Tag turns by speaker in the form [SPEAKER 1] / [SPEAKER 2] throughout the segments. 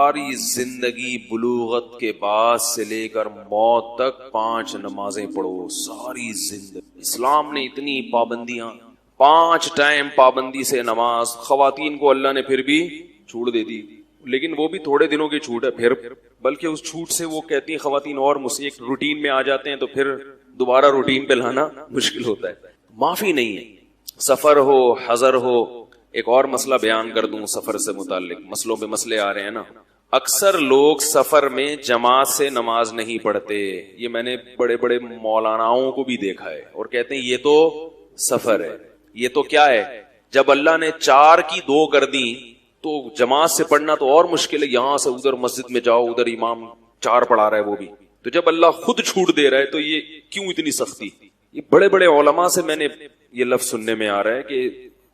[SPEAKER 1] ساری زندگی بلوغت کے بعد سے لے کر موت تک 5 نمازیں پڑھو. ساری زندگی اسلام نے اتنی پابندیاں, 5 ٹائم پابندی سے نماز. خواتین کو اللہ نے پھر بھی چھوٹ دے دی, لیکن وہ بھی تھوڑے دنوں کی چھوٹ ہے پھر, بلکہ اس چھوٹ سے وہ کہتی ہیں خواتین اور ایک روٹین میں آ جاتے ہیں تو پھر دوبارہ روٹین پہ لانا مشکل ہوتا ہے. معافی نہیں ہے, سفر ہو حضر ہو. ایک اور مسئلہ بیان کر دوں سفر سے متعلق, مسئلوں پہ مسئلے آ رہے ہیں نا. اکثر لوگ سفر میں جماعت سے نماز نہیں پڑھتے. یہ میں نے بڑے بڑے مولاناؤں کو بھی دیکھا ہے, اور کہتے ہیں یہ تو سفر ہے, یہ تو کیا ہے. جب اللہ نے 4 کی 2 کر دی تو جماعت سے پڑھنا تو اور مشکل ہے. یہاں سے ادھر مسجد میں جاؤ, ادھر امام 4 پڑھا رہا ہے وہ بھی. تو جب اللہ خود چھوٹ دے رہا ہے تو یہ کیوں اتنی سختی. یہ بڑے بڑے علماء سے میں نے یہ لفظ سننے میں آ رہا ہے کہ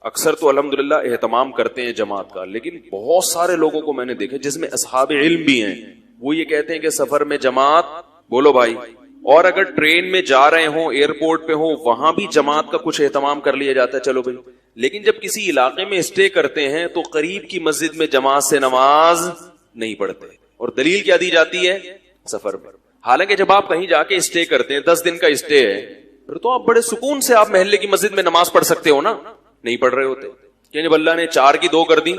[SPEAKER 1] اکثر تو الحمدللہ اہتمام کرتے ہیں جماعت کا, لیکن بہت سارے لوگوں کو میں نے دیکھا جس میں اصحاب علم بھی ہیں, وہ یہ کہتے ہیں کہ سفر میں جماعت بولو بھائی. اور اگر ٹرین میں جا رہے ہوں, ایئرپورٹ پہ ہوں, وہاں بھی جماعت کا کچھ اہتمام کر لیا جاتا ہے, چلو بھائی. لیکن جب کسی علاقے میں اسٹے کرتے ہیں تو قریب کی مسجد میں جماعت سے نماز نہیں پڑھتے. اور دلیل کیا دی جاتی ہے؟ سفر پر. حالانکہ جب آپ کہیں جا کے اسٹے کرتے ہیں, 10 دن کا اسٹے ہے, پھر تو آپ بڑے سکون سے آپ محلے کی مسجد میں نماز پڑھ سکتے ہو نا. نہیں پڑھ رہے ہوتے کہ جب اللہ نے 4 کی 2 کر دی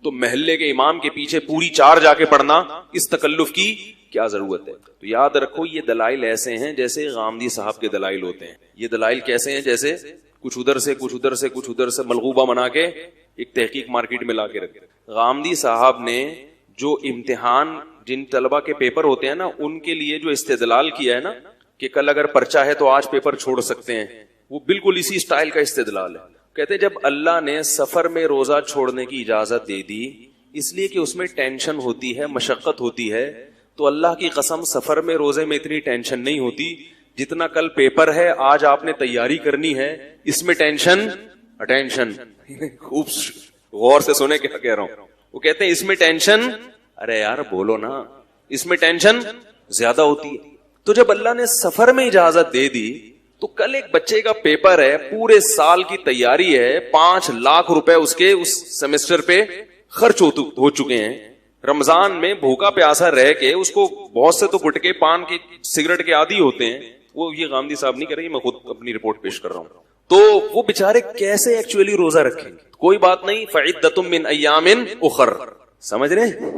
[SPEAKER 1] تو محلے کے امام کے پیچھے پوری 4 جا کے پڑھنا, اس تکلف کی کیا ضرورت ہے. تو یاد رکھو یہ دلائل ایسے ہیں جیسے غامدی صاحب کے دلائل ہوتے ہیں. یہ دلائل کیسے ہیں؟ جیسے کچھ ادھر سے کچھ ادھر سے کچھ ادھر سے ملغوبہ بنا کے ایک تحقیق مارکیٹ میں لا کے رکھے. غامدی صاحب نے جو امتحان جن طلبہ کے پیپر ہوتے ہیں نا ان کے لیے جو استدلال کیا ہے نا کہ کل اگر پرچہ ہے تو آج پیپر چھوڑ سکتے ہیں, وہ بالکل اسی سٹائل کا استدلال ہے. کہتے جب اللہ نے سفر میں روزہ چھوڑنے کی اجازت دے دی اس لیے کہ اس میں ٹینشن ہوتی ہے, مشقت ہوتی ہے, تو اللہ کی قسم سفر میں روزے میں اتنی ٹینشن نہیں ہوتی جتنا کل پیپر ہے, آج آپ نے تیاری کرنی ہے, اس میں ٹینشن اٹینشن. خوب غور سے سنے کیا کہہ رہا ہوں. وہ کہتے ہیں اس میں ٹینشن, ارے یار بولو نا, اس میں ٹینشن زیادہ ہوتی ہے. تو جب اللہ نے سفر میں اجازت دے دی تو کل ایک بچے کا پیپر ہے, پورے سال کی تیاری ہے, 5 لاکھ روپے اس کے اس سیمسٹر پہ خرچ ہو چکے ہیں. رمضان میں بھوکا پیاسا رہ کے اس کو بہت سے تو گٹکے پان کے سگریٹ کے عادی ہوتے ہیں. وہ یہ غامدی صاحب نہیں کر رہی, میں خود اپنی رپورٹ پیش کر رہا ہوں. تو وہ بےچارے کیسے ایکچولی روزہ رکھیں گے؟ کوئی بات نہیں, فعدۃ من ایام اخر, سمجھ رہے.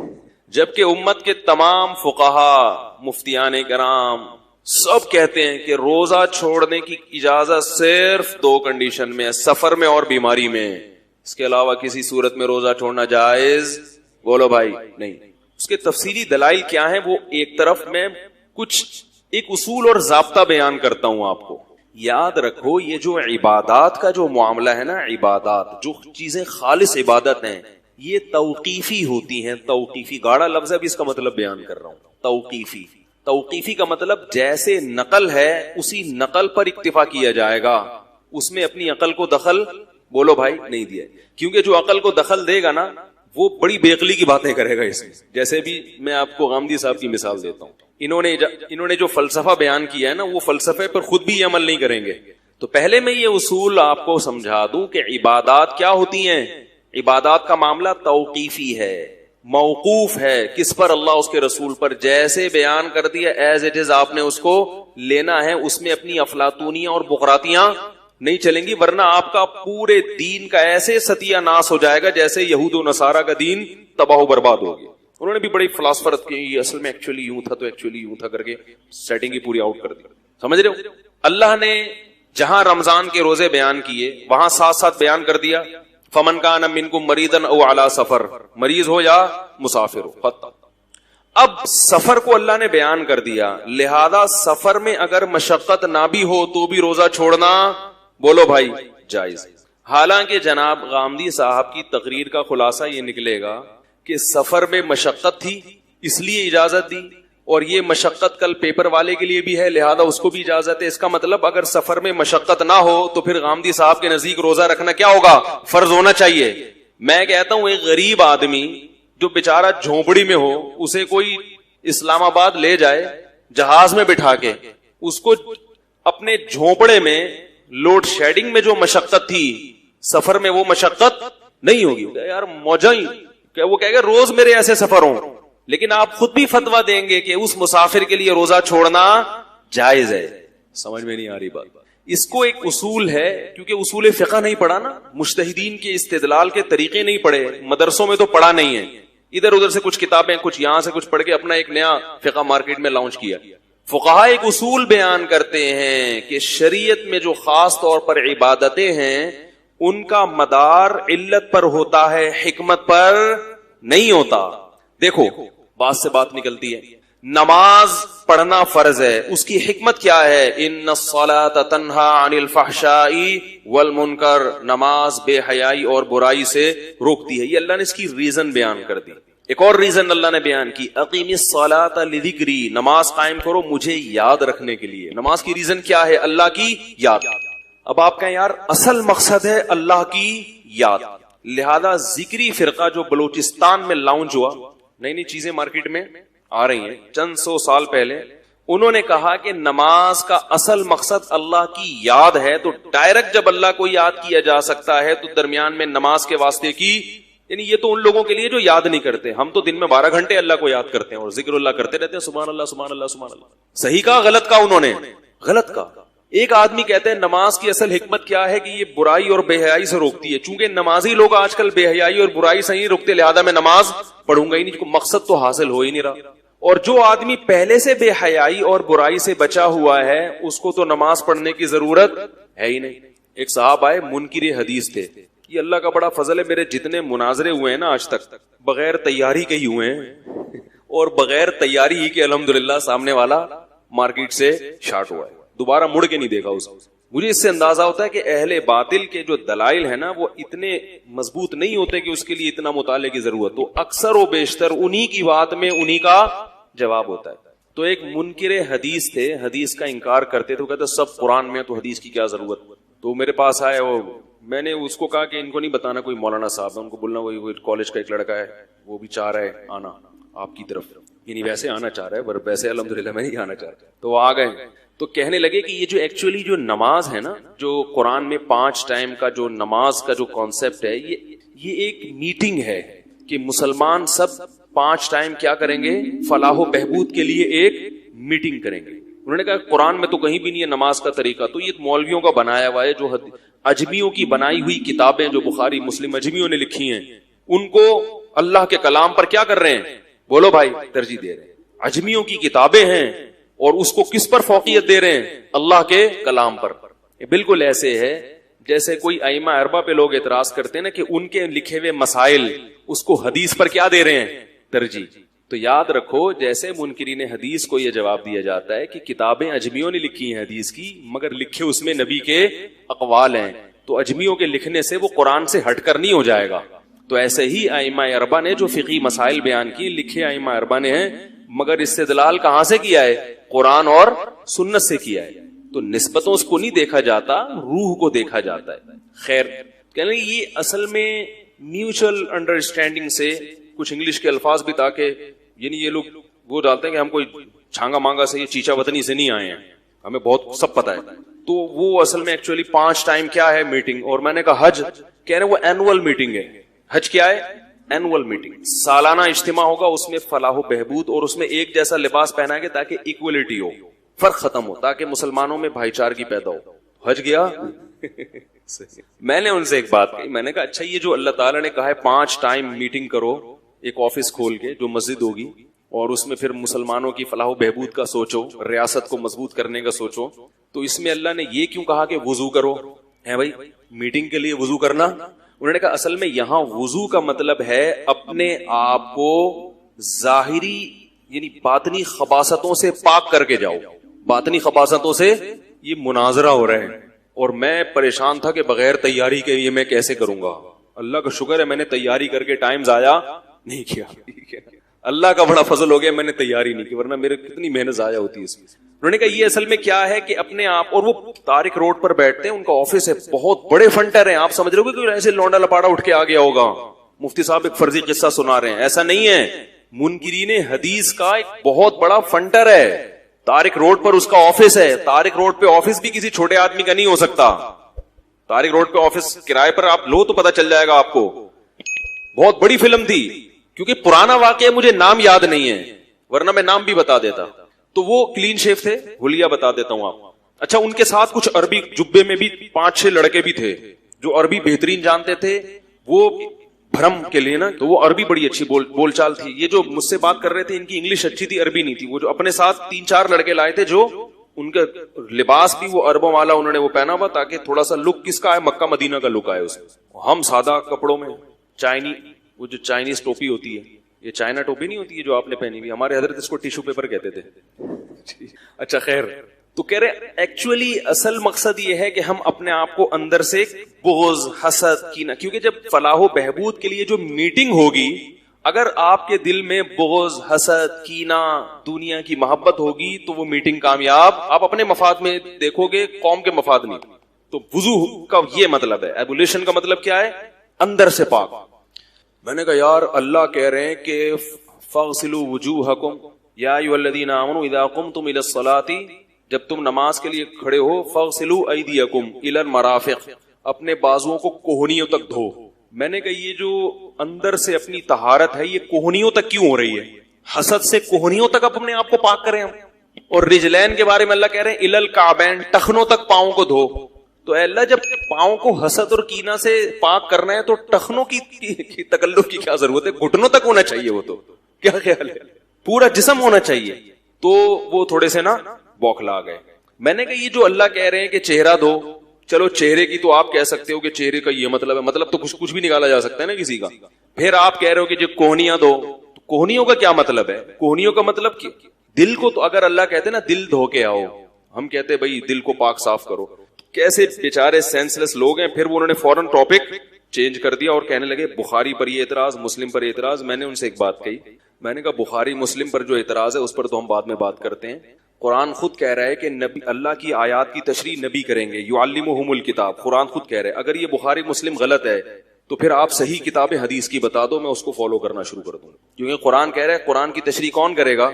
[SPEAKER 1] جبکہ امت کے تمام فقہا, مفتیان کرام سب کہتے ہیں کہ روزہ چھوڑنے کی اجازت صرف 2 کنڈیشن میں ہے, سفر میں اور بیماری میں. اس کے علاوہ کسی صورت میں روزہ چھوڑنا جائز بولو بھائی نہیں. اس کے تفصیلی دلائل کیا ہیں وہ ایک طرف میں کچھ ایک اصول اور ضابطہ بیان کرتا ہوں آپ کو. یاد رکھو یہ جو عبادات کا جو معاملہ ہے نا, عبادات جو چیزیں خالص عبادت ہیں یہ توقیفی ہوتی ہیں. توقیفی گاڑا لفظ ہے, اب اس کا مطلب بیان کر رہا ہوں. توقیفی, توقیفی کا مطلب جیسے نقل ہے اسی نقل پر اکتفا کیا جائے گا, اس میں اپنی عقل کو دخل بولو بھائی نہیں دیا. کیونکہ جو عقل کو دخل دے گا نا وہ بڑی بےعقلی کی باتیں کرے گا اس میں. جیسے بھی میں آپ کو غامدی صاحب کی مثال دیتا ہوں, انہوں نے جو فلسفہ بیان کیا ہے نا وہ فلسفے پر خود بھی عمل نہیں کریں گے. تو پہلے میں یہ اصول آپ کو سمجھا دوں کہ عبادات کیا ہوتی ہیں. عبادات کا معاملہ توقیفی ہے, موقوف ہے کس پر؟ اللہ اس کے رسول پر. جیسے بیان کر دیا ایز اٹ از آپ نے اس کو لینا ہے, اس میں اپنی افلاطونیاں اور بقراتیاں نہیں چلیں گی, ورنہ آپ کا پورے دین کا ایسے ستیہ ناس ہو جائے گا جیسے یہود و نصارہ کا دین تباہ و برباد ہو گیا. انہوں نے بھی بڑی فلاسفر کی, اصل میں ایکچولی یوں تھا تو ایکچولی یوں تھا کر کے سیٹنگ ہی پوری آؤٹ کر دی. سمجھ رہے ہو؟ اللہ نے جہاں رمضان کے روزے بیان کیے وہاں ساتھ ساتھ بیان کر دیا فمن کان منکم مریضا او علی سفر, مریض ہو یا مسافر ہو. اب سفر کو اللہ نے بیان کر دیا, لہذا سفر میں اگر مشقت نہ بھی ہو تو بھی روزہ چھوڑنا بولو بھائی جائز. حالانکہ جناب غامدی صاحب کی تقریر کا خلاصہ یہ نکلے گا کہ سفر میں مشقت تھی اس لیے اجازت دی, اور یہ مشقت کل پیپر والے کے لیے بھی ہے لہذا اس کو بھی اجازت ہے. اس کا مطلب اگر سفر میں مشقت نہ ہو تو پھر غامدی صاحب کے نزدیک روزہ رکھنا کیا ہوگا؟ فرض ہونا چاہیے. میں کہتا ہوں ایک غریب آدمی جو بیچارہ جھونپڑی میں ہو, اسے کوئی اسلام آباد لے جائے جہاز میں بٹھا کے, اس کو اپنے جھونپڑے میں لوڈ شیڈنگ میں جو مشقت تھی سفر میں وہ مشقت نہیں ہوگی. یار موجہ ہی, وہ کہے گا روز میرے ایسے سفر ہوں, لیکن آپ خود بھی فتویٰ دیں گے کہ اس مسافر کے لیے روزہ چھوڑنا جائز ہے. سمجھ میں نہیں آ رہی بات. اس کو ایک اصول ہے, کیونکہ اصول فقہ نہیں پڑھا نا, مجتہدین کے استدلال کے طریقے نہیں پڑھے, مدرسوں میں تو پڑھا نہیں ہے, ادھر ادھر سے کچھ کتابیں, کچھ یہاں سے کچھ پڑھ کے اپنا ایک نیا فقہ مارکیٹ میں لانچ کیا. فقہاء ایک اصول بیان کرتے ہیں کہ شریعت میں جو خاص طور پر عبادتیں ہیں ان کا مدار علت پر ہوتا ہے, حکمت پر نہیں ہوتا. دیکھو بات سے بات نکلتی ہے, نماز پڑھنا فرض ہے, اس کی حکمت کیا ہے؟ ان الصلاۃ تنہی عن الفحشاء والمنکر, نماز بے حیائی اور برائی سے روکتی ہے. یہ اللہ نے اس کی ریزن بیان کر دی. ایک اور ریزن اللہ نے بیان کی, اقیم الصلاۃ لذکری, نماز قائم کرو مجھے یاد رکھنے کے لیے. نماز کی ریزن کیا ہے؟ اللہ کی یاد. اب آپ کہیں یار اصل مقصد ہے اللہ کی یاد, لہذا ذکری فرقہ جو بلوچستان میں لانچ ہوا, نئی نئی چیزیں مارکیٹ میں آ رہی ہیں چند سو سال پہلے, انہوں نے کہا کہ نماز کا اصل مقصد اللہ کی یاد ہے, تو ڈائریکٹ جب اللہ کو یاد کیا جا سکتا ہے تو درمیان میں نماز کے واسطے کی, یعنی یہ تو ان لوگوں کے لیے جو یاد نہیں کرتے. ہم تو دن میں 12 گھنٹے اللہ کو یاد کرتے ہیں اور ذکر اللہ کرتے رہتے ہیں, سبحان اللہ سبحان اللہ سبحان اللہ. صحیح کہا غلط کہا انہوں نے؟ غلط کہا. ایک آدمی کہتے ہیں نماز کی اصل حکمت کیا ہے کہ یہ برائی اور بے حیائی سے روکتی ہے. چونکہ نمازی لوگ آج کل بے حیائی اور برائی سے نہیں روکتے, لہذا میں نماز پڑھوں گا ہی نہیں, مقصد تو حاصل ہو ہی نہیں رہا. اور جو آدمی پہلے سے بے حیائی اور برائی سے بچا ہوا ہے اس کو تو نماز پڑھنے کی ضرورت ہے ہی نہیں. ایک صاحب آئے منکر حدیث تھے, یہ اللہ کا بڑا فضل ہے, میرے جتنے مناظرے ہوئے ہیں نا آج تک بغیر تیاری کے ہی ہوئے ہیں, اور بغیر تیاری ہی کے الحمدللہ سامنے والا مارکیٹ سے شارٹ ہوا ہے, دوبارہ مڑ کے نہیں دیکھا اس. مجھے اس سے اندازہ ہوتا ہے کہ اہل باطل کے جو دلائل ہیں نا وہ اتنے مضبوط نہیں ہوتے کہ اس کے لیے اتنا مطالعے کی ضرورت, تو اکثر و بیشتر انہی کی بات میں انہی کا جواب ہوتا ہے. تو ایک منکر حدیث تھے, حدیث کا انکار کرتے تھے, وہ کہتے سب قرآن میں, تو حدیث کی کیا ضرورت. تو میرے پاس آئے, وہ میں نے اس کو کہا کہ ان کو نہیں بتانا کوئی مولانا صاحب ہے, ان کو بولنا وہی کالج کا ایک لڑکا ہے, وہ بھی چاہ رہا ہے آنا آپ کی طرف, یعنی ویسے آنا چاہ رہا ہے پر ویسے الحمدللہ میں نہیں آنا چاہتا. تو وہ آ گئے, تو کہنے لگے کہ یہ جو ایکچولی جو نماز ہے نا, جو قرآن میں 5 ٹائم کا جو نماز کا جو کانسیپٹ ہے, یہ ایک میٹنگ ہے کہ مسلمان سب 5 ٹائم کیا کریں گے, فلاح و بہبود کے لیے ایک میٹنگ کریں گے. انہوں نے کہا قرآن میں تو کہیں بھی نہیں ہے نماز کا طریقہ, تو یہ مولویوں کا بنایا ہوا ہے, جو اجمیوں کی بنائی ہوئی کتابیں جو بخاری مسلم اجمیوں نے لکھی ہیں ان کو اللہ کے کلام پر کیا کر رہے ہیں, بولو بھائی, ترجیح دے رہے ہیں. اجمیوں کی کتابیں ہیں اور اس کو کس پر فوقیت دے رہے ہیں, اللہ کے کلام پر. بالکل ایسے ہے جیسے کوئی ائمہ اربعہ پہ لوگ اعتراض کرتے ہیں نا کہ ان کے لکھے ہوئے مسائل اس کو حدیث پر کیا دے رہے ہیں, ترجیح. تو یاد رکھو جیسے منکرین حدیث کو یہ جواب دیا جاتا ہے کہ کتابیں اجمیوں نے لکھی ہیں حدیث کی, مگر لکھے اس میں نبی کے اقوال ہیں, تو اجمیوں کے لکھنے سے وہ قرآن سے ہٹ کر نہیں ہو جائے گا. تو ایسے ہی ائمہ اربعہ نے جو فقہی مسائل بیان کی, لکھے ائمہ اربعہ نے ہیں, مگر استدلال کہاں سے کیا ہے, قرآن اور سنت سے کیا ہے. تو نسبتوں کو نہیں دیکھا جاتا, روح کو دیکھا جاتا ہے. خیر, کہنے یہ اصل میں میوچل انڈرسٹینڈنگ سے کچھ انگلش کے الفاظ بھی, تاکہ یعنی یہ لوگ وہ ڈالتے ہیں کہ ہم کوئی چھانگا مانگا سے, یہ چیچا وطنی سے نہیں آئے ہیں, ہمیں بہت سب پتا ہے. تو وہ اصل میں ایکچولی 5 ٹائم کیا ہے میٹنگ. اور میں نے کہا حج کہہ رہے وہ اینوئل میٹنگ ہے. حج کیا ہے, اینوئل میٹنگ, سالانہ اجتماع ہوگا, اس میں فلاح و بہبود اور اس میں ایک جیسا لباس پہنا گے تاکہ ایکولیٹی ہو, فرق ختم ہو, تاکہ مسلمانوں میں بھائی چارگی پیدا ہو. حج گیا. میں نے ان سے ایک بات کہی, میں نے کہا اچھا یہ جو اللہ تعالیٰ نے کہا ہے 5 ٹائم میٹنگ کرو, ایک آفس کھول کے جو مسجد ہوگی, اور اس میں پھر مسلمانوں کی فلاح و بہبود کا سوچو, ریاست کو مضبوط کرنے کا سوچو, تو اس میں اللہ نے یہ کیوں کہا کہ وضو کرو ہے بھائی, میٹنگ کے لیے وضو کرنا. انہوں نے کہا اصل میں یہاں وضو کا مطلب ہے اپنے آپ کو ظاہری یعنی باطنی خباثتوں سے پاک کر کے جاؤ. باطنی خباثتوں سے یہ مناظرہ ہو رہے ہیں, اور میں پریشان تھا کہ بغیر تیاری کے یہ میں کیسے کروں گا. اللہ کا شکر ہے میں نے تیاری کر کے ٹائم ضائع نہیں کیا. اللہ کا بڑا فضل ہو گیا میں نے تیاری نہیں کی, ورنہ میرے کتنی محنت ضائع ہوتی ہے اس میں. انہوں نے کہا یہ اصل میں کیا ہے کہ اپنے آپ, اور وہ طارق روڈ پر بیٹھتے ہیں, ان کا آفس ہے, بہت بڑے فنٹر ہیں. آپ سمجھ رہے ہو کہ ایسے لونڈا لپاڑا اٹھ کے آ گیا ہوگا, مفتی صاحب ایک فرضی قصہ سنا رہے ہیں, ایسا نہیں ہے. منکرین حدیث کا ایک بہت بڑا فنٹر ہے, طارق روڈ پر اس کا آفس ہے. طارق روڈ پہ آفس بھی کسی چھوٹے آدمی کا نہیں ہو سکتا. طارق روڈ پہ آفس کرائے پر آپ لو تو پتہ چل جائے گا آپ کو. بہت بڑی فلم تھی, کیونکہ پرانا واقعہ مجھے نام یاد نہیں ہے ورنہ میں نام بھی بتا دیتا. تو وہ کلین شیف تھے, حلیہ بتا دیتا ہوں آپ. اچھا ان کے ساتھ کچھ عربی جبے میں بھی 5-6 لڑکے بھی تھے جو عربی بہترین جانتے تھے. وہ بھرم کے لیے نا, تو وہ عربی بڑی اچھی بول چال تھی. یہ جو مجھ سے بات کر رہے تھے ان کی انگلش اچھی تھی, عربی نہیں تھی. وہ جو اپنے ساتھ 3-4 لڑکے لائے تھے جو ان کا لباس بھی وہ عربوں والا انہوں نے وہ پہنا ہوا تاکہ تھوڑا سا لک کس کا ہے, مکہ مدینہ کا لک آئے اس میں. ہم سادہ کپڑوں میں وہ جو چائنیز ٹوپی ہوتی ہے, یہ چائنا ٹوپی نہیں ہوتی ہے جو آپ نے پہنی ہوئی, ہمارے حضرت اس کو ٹیشو پیپر کہتے تھے. اچھا خیر, تو کہہ رہے ایکچولی اصل مقصد یہ ہے کہ ہم اپنے آپ کو اندر سے بغض, حسد, کینہ, کیونکہ جب فلاح و بہبود کے لیے جو میٹنگ ہوگی, اگر آپ کے دل میں بغض, حسد, کینہ, دنیا کی محبت ہوگی تو وہ میٹنگ کامیاب آپ اپنے مفاد میں دیکھو گے, قوم کے مفاد نہیں. تو وضو کا یہ مطلب ہے, ایبولیشن کا مطلب کیا ہے, اندر سے پاک. میں نے کہا یار اللہ کہہ رہے ہیں کہ فاغسلوا وجوہکم یا ایھا الذین آمنوا اذا قمتم الی الصلاۃ, جب تم نماز کے لیے کھڑے ہو, فاغسلوا ایدیکم الی المرافق, اپنے بازوؤں کو کوہنیوں تک دھو. میں نے کہا یہ جو اندر سے اپنی طہارت ہے یہ کوہنیوں تک کیوں ہو رہی ہے؟ حسد سے کوہنیوں تک اپنے آپ کو پاک کریں ہم. اور رجلین کے بارے میں اللہ کہہ رہے ہیں الی الکعبین, ٹخنوں تک پاؤں کو دھو. تو اے اللہ جب پاؤں کو حسد اور کینہ سے پاک کرنا ہے تو ٹخنوں کی تکلف کی کیا ضرورت ہے؟ گھٹنوں تک ہونا چاہیے. وہ تو کیا خیال ہے, پورا جسم ہونا چاہیے. تو وہ تھوڑے سے نا بوکھلا گئے. میں نے کہا یہ جو اللہ کہہ رہے ہیں کہ چہرہ دھو, چلو چہرے کی تو آپ کہہ سکتے ہو کہ چہرے کا یہ مطلب ہے, مطلب تو کچھ بھی نکالا جا سکتا ہے نا کسی کا. پھر آپ کہہ رہے ہو کہ جو کوہنیاں دو, کوہنیوں کا کیا مطلب ہے؟ کوہنیوں کا مطلب دل کو, تو اگر اللہ کہتے نا دل دھو کے آؤ, ہم کہتے بھائی دل کو پاک صاف کرو. کیسے بیچارے سینس لیس لوگ ہیں. پھر وہ انہوں نے فوراً ٹاپک چینج کر دیا اور کہنے لگے بخاری پر یہ اعتراض, مسلم پر اعتراض. میں نے ان سے ایک بات کہی, میں نے کہا بخاری مسلم پر جو اعتراض ہے اس پر تو ہم بعد میں بات کرتے ہیں. قرآن خود کہہ رہا ہے کہ نبی اللہ کی آیات کی تشریح نبی کریں گے, یعلمہم الکتاب. قرآن خود کہہ رہا ہے. اگر یہ بخاری مسلم غلط ہے تو پھر آپ صحیح کتاب حدیث کی بتا دو, میں اس کو فالو کرنا شروع کر دوں. کیونکہ قرآن کہہ رہا ہے قرآن کی تشریح کون کرے گا؟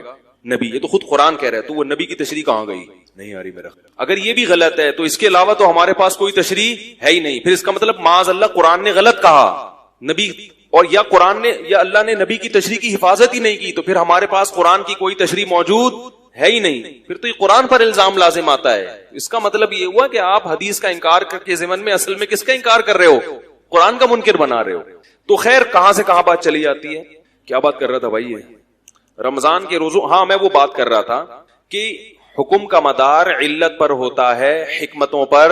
[SPEAKER 1] نبی. یہ تو خود قرآن کہہ رہا ہے, تو وہ نبی کی تشریح کہاں گئی؟ نہیں آ رہی میرا. اگر یہ بھی غلط ہے تو اس کے علاوہ تو ہمارے پاس کوئی تشریح ہے ہی نہیں. پھر اس کا مطلب معاذ اللہ قرآن نے غلط کہا نبی, اور یا قرآن نے یا اللہ نے نبی کی تشریح کی حفاظت ہی نہیں کی, تو پھر ہمارے پاس قرآن کی کوئی تشریح موجود ہے ہی نہیں. پھر تو یہ قرآن پر الزام لازم آتا ہے. اس کا مطلب یہ ہوا کہ آپ حدیث کا انکار کر کے ضمن میں اصل میں کس کا انکار کر رہے ہو؟ قرآن کا منکر بنا رہے ہو. تو خیر کہاں سے کہاں بات چلی جاتی ہے. کیا بات کر رہا تھا بھائی؟ رمضان کے روزوں, ہاں میں وہ بات کر رہا تھا کہ حکم کا مدار علت پر ہوتا ہے, حکمتوں پر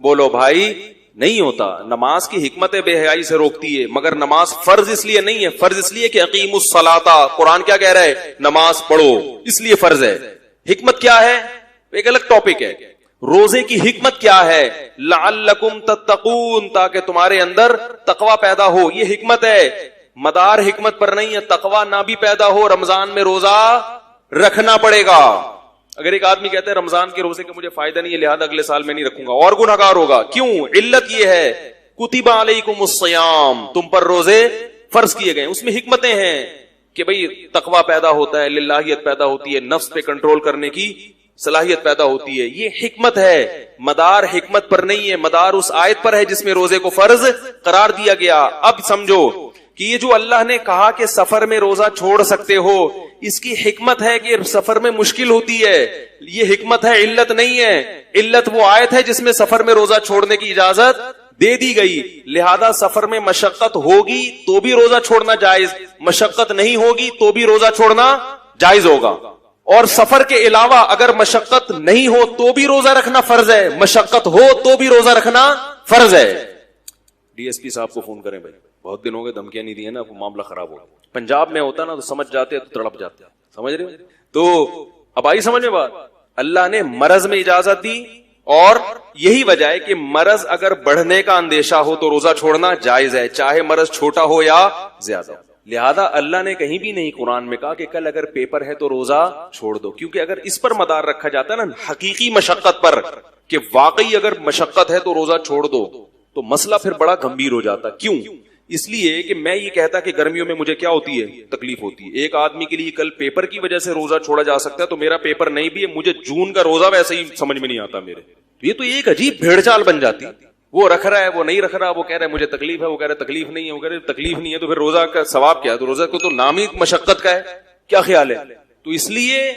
[SPEAKER 1] بولو بھائی نہیں ہوتا. نماز کی حکمت بے حیائی سے روکتی ہے, مگر نماز فرض اس لیے نہیں ہے. فرض اس لیے کہ اقیموا الصلاۃ, قرآن کیا کہہ رہا ہے؟ نماز پڑھو, اس لیے فرض ہے. حکمت کیا ہے ایک الگ ٹاپک ہے. روزے کی حکمت کیا ہے؟ لعلکم تتقون, تاکہ تمہارے اندر تقوی پیدا ہو, یہ حکمت ہے. مدار حکمت پر نہیں ہے. تقوی نہ بھی پیدا ہو رمضان میں روزہ رکھنا پڑے گا. اگر ایک آدمی کہتا ہے رمضان کے روزے کا مجھے فائدہ نہیں ہے لہذا اگلے سال میں نہیں رکھوں گا, اور گنہگار ہوگا. کیوں؟ علت یہ ہے کتب علیکم الصیام, تم پر روزے فرض کیے گئے. اس میں حکمتیں ہیں کہ بھئی تقوی پیدا ہوتا ہے, للہیت پیدا ہوتی ہے, نفس پہ کنٹرول کرنے کی صلاحیت پیدا ہوتی ہے. یہ حکمت ہے. مدار حکمت پر نہیں ہے, مدار اس آیت پر ہے جس میں روزے کو فرض قرار دیا گیا. اب سمجھو کہ یہ جو اللہ نے کہا کہ سفر میں روزہ چھوڑ سکتے ہو, اس کی حکمت ہے کہ سفر میں مشکل ہوتی ہے. یہ حکمت ہے, علت نہیں ہے. علت وہ آیت ہے جس میں سفر میں روزہ چھوڑنے کی اجازت دے دی گئی. لہذا سفر میں مشقت ہوگی تو بھی روزہ چھوڑنا جائز, مشقت نہیں ہوگی تو بھی روزہ چھوڑنا جائز ہوگا. اور سفر کے علاوہ اگر مشقت نہیں ہو تو بھی روزہ رکھنا فرض ہے, مشقت ہو تو بھی روزہ رکھنا فرض ہے. ڈی ایس پی صاحب کو فون کریں بھائی, بہت دن ہو گئے, دھمکیاں نہیں دی ہیں نا, معاملہ خراب ہو. پنجاب میں ہوتا نا تو سمجھ جاتے تو تڑپ جاتے. سمجھ رہے ہو؟ تو اب آئی سمجھ میں بات. اللہ نے مرض میں اجازت دی, اور یہی وجہ ہے کہ مرض اگر بڑھنے کا اندیشہ ہو تو روزہ چھوڑنا جائز ہے, چاہے مرض چھوٹا ہو یا زیادہ. لہذا اللہ نے کہیں بھی نہیں قرآن میں کہا کہ کل اگر پیپر ہے تو روزہ چھوڑ دو, کیونکہ اگر اس پر مدار رکھا جاتا ہے نا حقیقی مشقت پر کہ واقعی اگر مشقت ہے تو روزہ چھوڑ دو, تو مسئلہ پھر بڑا گمبھیر ہو جاتا. کیوں؟ اس لیے کہ میں یہ کہتا کہ گرمیوں میں مجھے کیا ہوتی ہے, تکلیف ہوتی ہے. ایک آدمی کے لیے کل پیپر کی وجہ سے روزہ چھوڑا جا سکتا ہے, تو میرا پیپر نہیں بھی ہے, مجھے جون کا روزہ ویسے ہی سمجھ میں نہیں آتا میرے. یہ تو ایک عجیب بھیڑ چال بن جاتی. وہ رکھ رہا ہے، وہ نہیں رکھ رہا، وہ کہہ رہا ہے مجھے تکلیف ہے، وہ کہہ رہا ہے تکلیف نہیں ہے، وہ کہہ رہا ہے تکلیف نہیں ہے، تو پھر روزہ کا ثواب کیا؟ تو روزہ کو تو نام ہی مشقت کا ہے. کیا خیال ہے؟ تو اس لیے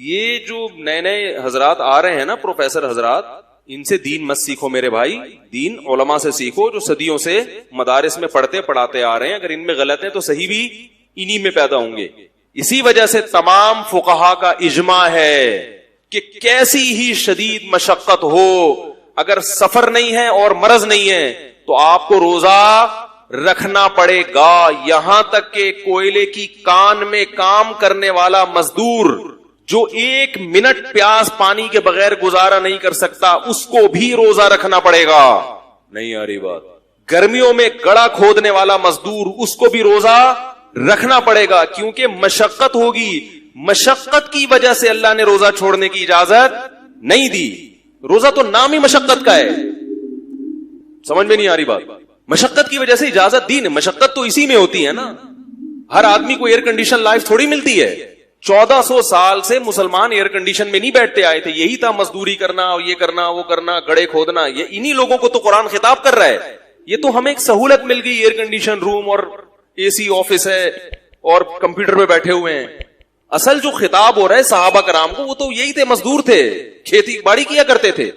[SPEAKER 1] یہ جو نئے نئے حضرات آ رہے ہیں نا، پروفیسر حضرات، ان سے دین مت سیکھو میرے بھائی، دین علماء سے سیکھو جو صدیوں سے مدارس میں پڑھتے پڑھاتے آ رہے ہیں. اگر ان میں غلط ہے تو صحیح بھی انہی میں پیدا ہوں گے. اسی وجہ سے تمام فقہا کا اجماع ہے کہ کیسی ہی شدید مشقت ہو، اگر سفر نہیں ہے اور مرض نہیں ہے تو آپ کو روزہ رکھنا پڑے گا. یہاں تک کہ کوئلے کی کان میں کام کرنے والا مزدور جو 1 منٹ پیاس پانی کے بغیر گزارا نہیں کر سکتا، اس کو بھی روزہ رکھنا پڑے گا. نہیں آ رہی بات؟ گرمیوں میں گڑا کھودنے والا مزدور، اس کو بھی روزہ رکھنا پڑے گا، کیونکہ مشقت ہوگی. مشقت کی وجہ سے اللہ نے روزہ چھوڑنے کی اجازت نہیں دی. روزہ تو نام ہی مشقت کا ہے. سمجھ میں نہیں آ رہی بات؟ مشقت کی وجہ سے اجازت دی. مشقت تو اسی میں ہوتی ہے نا. ہر آدمی کو ایئر کنڈیشن لائف تھوڑی ملتی ہے. 1400 سال سے مسلمان ایئر کنڈیشن میں نہیں بیٹھتے آئے تھے. یہی تھا مزدوری کرنا، یہ کرنا، وہ کرنا، گڑے کھودنا. یہ انہی لوگوں کو تو قرآن خطاب کر رہا ہے. یہ تو ہمیں ایک سہولت مل گئی، ایئر کنڈیشن روم اور اے سی آفس ہے اور کمپیوٹر پہ بیٹھے ہوئے ہیں. اصل جو خطاب ہو رہا ہے صحابہ کرام کو، وہ تو یہی تھے، مزدور تھے، کھیتی باڑی کیا کرتے تھے.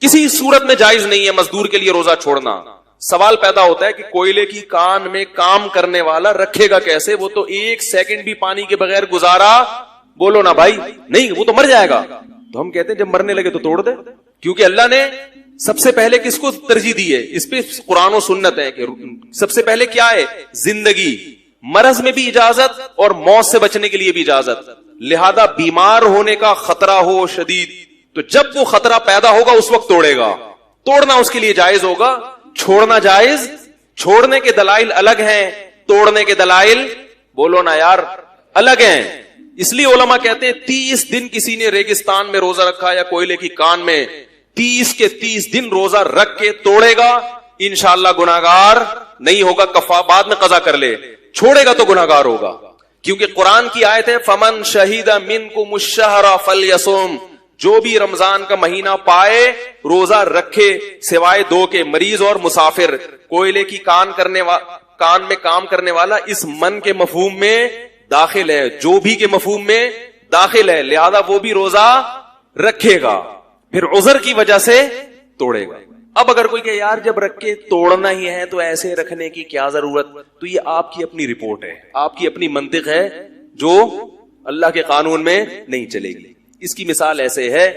[SPEAKER 1] کسی صورت میں جائز نہیں ہے مزدور کے لیے روزہ چھوڑنا. سوال پیدا ہوتا ہے کہ کوئلے کی کان میں کام کرنے والا رکھے گا کیسے؟ وہ تو 1 سیکنڈ بھی پانی کے بغیر گزارا، بولو نا بھائی، نہیں، وہ تو مر جائے گا. تو ہم کہتے ہیں جب مرنے لگے تو توڑ دے، کیونکہ اللہ نے سب سے پہلے کس کو ترجیح دی ہے؟ اس پہ قرآن و سنت ہے کہ سب سے پہلے کیا ہے؟ زندگی. مرض میں بھی اجازت اور موت سے بچنے کے لیے بھی اجازت. لہذا بیمار ہونے کا خطرہ ہو شدید تو جب وہ خطرہ پیدا ہوگا اس وقت توڑے گا. توڑنا اس کے لیے جائز ہوگا، چھوڑنا جائز. چھوڑنے کے دلائل الگ ہیں، توڑنے کے دلائل، بولو نا یار، الگ ہیں. اس لیے علماء کہتے ہیں 30 دن کسی نے ریگستان میں روزہ رکھا یا کوئلے کی کان میں، 30 کے 30 دن روزہ رکھ کے توڑے گا، انشاءاللہ گناہگار نہیں ہوگا. کفا بعد میں قضا کر لے، چھوڑے گا تو گناہگار ہوگا. کیونکہ قرآن کی آیت ہے فمن شہید منکم الشہر فلیصم، جو بھی رمضان کا مہینہ پائے روزہ رکھے، سوائے 2 کے، مریض اور مسافر. کوئلے کی کان میں کام کرنے والا اس من کے مفہوم میں داخل ہے، جو بھی کے مفہوم میں داخل ہے. لہذا وہ بھی روزہ رکھے گا، پھر عذر کی وجہ سے توڑے گا. اب اگر کوئی کہ یار جب رکھ کے توڑنا ہی ہے تو ایسے رکھنے کی کیا ضرورت، تو یہ آپ کی اپنی رپورٹ ہے، آپ کی اپنی منطق ہے جو اللہ کے قانون میں نہیں چلے گی. اس کی مثال ایسے ہے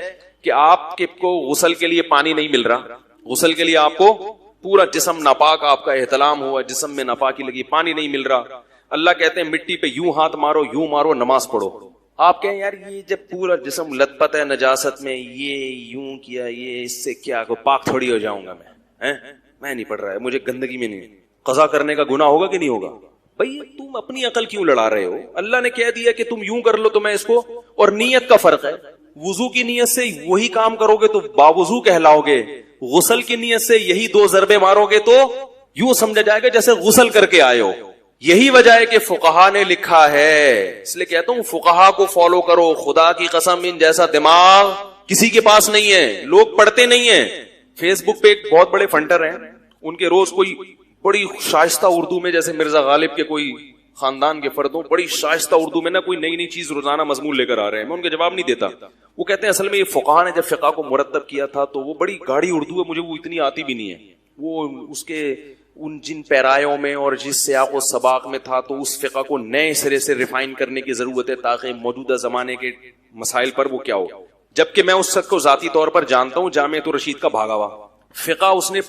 [SPEAKER 1] کہ آپ کو غسل کے لیے پانی نہیں مل رہا، غسل کے لیے آپ کو پورا جسم ناپاک، آپ کا احتلام ہوا، جسم میں ناپاکی لگی، پانی نہیں مل رہا. اللہ کہتے ہیں مٹی پہ یوں ہاتھ مارو، یوں مارو، نماز پڑھو. آپ کہیں یار یہ جب پورا جسم لت پت ہے نجاست میں، یہ یوں کیا، یہ اس سے کیا پاک تھوڑی ہو جاؤں گا میں نہیں پڑھ رہا ہے، مجھے گندگی میں نہیں. قضا کرنے کا گناہ ہوگا کہ نہیں ہوگا؟ بھائی تم اپنی عقل کیوں لڑا رہے ہو؟ اللہ نے کہہ دیا کہ تم یوں کر لو تو میں اس کو. اور نیت کا فرق ہے. وضو کی نیت سے وہی کام کرو گے تو باوضو کہلاؤ گے، غسل کی نیت سے یہی 2 ضربے مارو گے تو یوں سمجھا جائے گا جیسے غسل کر کے آئے ہو. یہی وجہ ہے کہ فقہا نے لکھا ہے، اس لیے کہتا ہوں فقہا کو فالو کرو. خدا کی قسم ان جیسا دماغ کسی کے پاس نہیں ہے. لوگ پڑھتے نہیں ہیں. فیس بک پہ ایک بہت بڑے فنٹر ہیں، ان کے روز کوئی بڑی شائستہ اردو میں، جیسے مرزا غالب کے کوئی خاندان کے فردوں، بڑی شائستہ اردو میں نا کوئی نئی نئی چیز روزانہ مضمون لے کر آ رہے ہیں. میں ان کے جواب نہیں دیتا. وہ کہتے ہیں اصل میں یہ فقہا نے جب فقہ کو مرتب کیا تھا تو وہ بڑی گاڑی اردو ہے، مجھے وہ اتنی آتی بھی نہیں ہے. وہ اس کے ان جن پیرایوں میں اور جس سیاق و سباق میں تھا تو اس فقہ کو نئے سرے سے ریفائن کرنے کی ضرورت ہے تاکہ موجودہ زمانے کے مسائل پر وہ کیا ہو. جبکہ میں اس شخص کو ذاتی طور پر جانتا ہوں، جامعۃ الرشید کا بھاگا ہوا. فقہ اس نے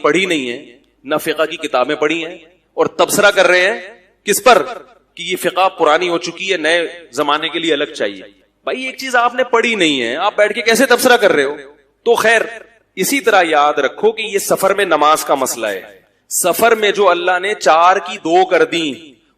[SPEAKER 1] پڑھی نہیں ہے، نہ فقہ کی کتابیں پڑھی ہیں، اور تبصرہ کر رہے ہیں کس پر کہ یہ فقہ پرانی ہو چکی ہے، نئے زمانے کے لیے الگ چاہیے. بھائی ایک چیز آپ نے پڑھی نہیں ہے، آپ بیٹھ کے کیسے تبصرہ کر رہے ہو؟ تو خیر اسی طرح یاد رکھو کہ یہ سفر میں نماز کا مسئلہ ہے. سفر میں جو اللہ نے 4 کی 2 کر دی،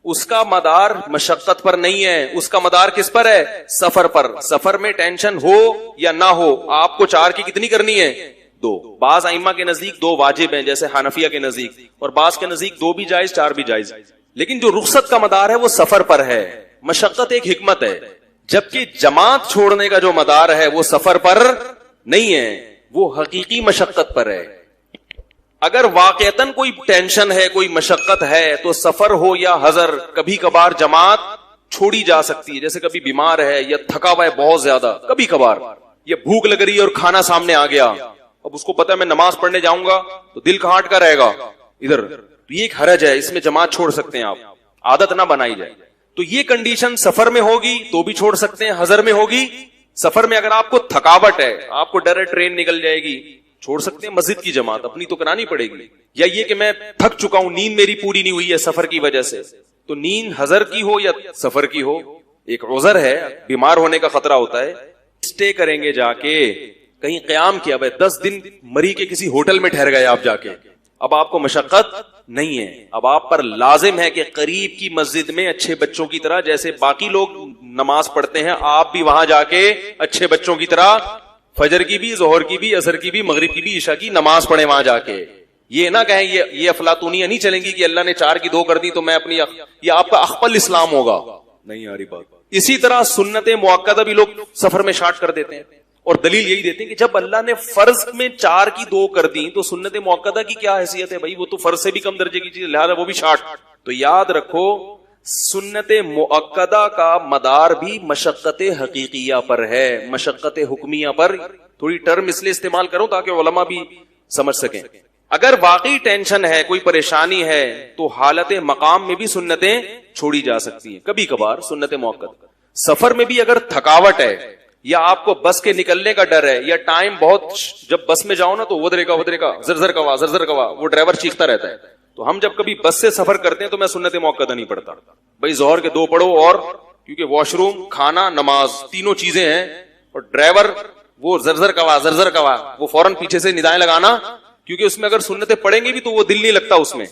[SPEAKER 1] اس کا مدار مشقت پر نہیں ہے، اس کا مدار کس پر ہے؟ سفر پر. سفر میں ٹینشن ہو یا نہ ہو آپ کو 4 کی کتنی کرنی ہے؟ 2. بعض ائمہ کے نزدیک 2 واجب ہیں، جیسے حنفیہ کے نزدیک، اور بعض کے نزدیک 2 بھی جائز 4 بھی جائز. لیکن جو رخصت کا مدار ہے وہ سفر پر ہے. مشقت ایک حکمت ہے، جبکہ جماعت چھوڑنے کا جو مدار ہے وہ سفر پر نہیں ہے، وہ حقیقی مشقت پر ہے. اگر واقعتاً کوئی ٹینشن ہے, کوئی مشقت ہے, تو سفر ہو یا حضر کبھی کبھار جماعت چھوڑی جا سکتی ہے. جیسے کبھی بیمار ہے یا تھکا ہوا ہے بہت زیادہ, کبھی کبھار یہ بھوک لگ رہی ہے اور کھانا سامنے آ گیا, اب اس کو پتا ہے میں نماز پڑھنے جاؤں گا تو دل کہاں اٹکا رہے گا ادھر, تو یہ ایک حرج ہے, اس میں جماعت چھوڑ سکتے ہیں آپ, عادت نہ بنائی جائے. تو یہ کنڈیشن سفر میں ہوگی تو بھی چھوڑ سکتے ہیں, حضر میں ہوگی. سفر میں اگر آپ کو تھکاوٹ ہے, آپ کو ڈر ہے ٹرین نکل جائے گی, چھوڑ سکتے ہیں مسجد کی جماعت, اپنی تو کرانی پڑے گی. یا یہ کہ میں تھک چکا ہوں, نیند میری پوری نہیں ہوئی ہے سفر کی وجہ سے, تو نیند حضر کی ہو یا سفر کی ہو, ایک عذر ہے, بیمار ہونے کا خطرہ ہوتا ہے, اسٹے کریں گے جا کے کہیں قیام کیا, بھائی 10 دن مری کے کسی ہوٹل میں ٹھہر گئے آپ جا کے, اب آپ کو مشقت نہیں ہے, اب آپ پر لازم ہے کہ قریب کی مسجد میں اچھے بچوں کی طرح جیسے باقی لوگ نماز پڑھتے ہیں, آپ بھی وہاں جا کے اچھے بچوں کی طرح فجر کی بھی, ظہر کی بھی, عصر کی بھی, مغرب کی بھی, عشاء کی نماز پڑھیں وہاں جا کے. یہ نہ کہیں یہ افلاطونیاں نہیں چلیں گی کہ اللہ نے 4 کی 2 کر دی تو میں اپنی, یہ آپ کا اخپل اسلام ہوگا, نہیں آ رہی بات. اسی طرح سنت موقدہ بھی لوگ سفر میں شارٹ کر دیتے ہیں, اور دلیل یہی دیتے ہیں کہ جب اللہ نے فرض میں 4 کی 2 کر دی تو سنت موقدہ کی کیا حیثیت ہے بھائی, وہ تو فرض سے بھی کم درجے کی چیز, لہذا وہ بھی شارٹ. تو یاد رکھو سنت موقدہ کا مدار بھی مشقت حقیقیہ پر ہے, مشقت حکمیہ پر. تھوڑی ٹرم اس لیے استعمال کروں تاکہ علماء بھی سمجھ سکیں. اگر واقعی ٹینشن ہے, کوئی پریشانی ہے, تو حالت مقام میں بھی سنتیں چھوڑی جا سکتی ہیں کبھی کبھار, سنت موقدہ. سفر میں بھی اگر تھکاوٹ ہے یا آپ کو بس کے نکلنے کا ڈر ہے, یا ٹائم بہت, جب بس میں جاؤ نا تو ودرے کا زرزر کوا وہ ڈرائیور چیختا رہتا ہے, تو ہم جب کبھی بس سے سفر کرتے ہیں تو میں سنت موقدہ نہیں پڑھتا بھائی, ظہر کے 2 پڑھو, اور کیونکہ واش روم, کھانا, نماز تینوں چیزیں ہیں, اور ڈرائیور وہ زرزر کوا وہ فوراً پیچھے سے ندائیں لگانا, کیونکہ اس میں اگر سنتیں پڑھیں گے بھی تو وہ دل نہیں لگتا اس میں.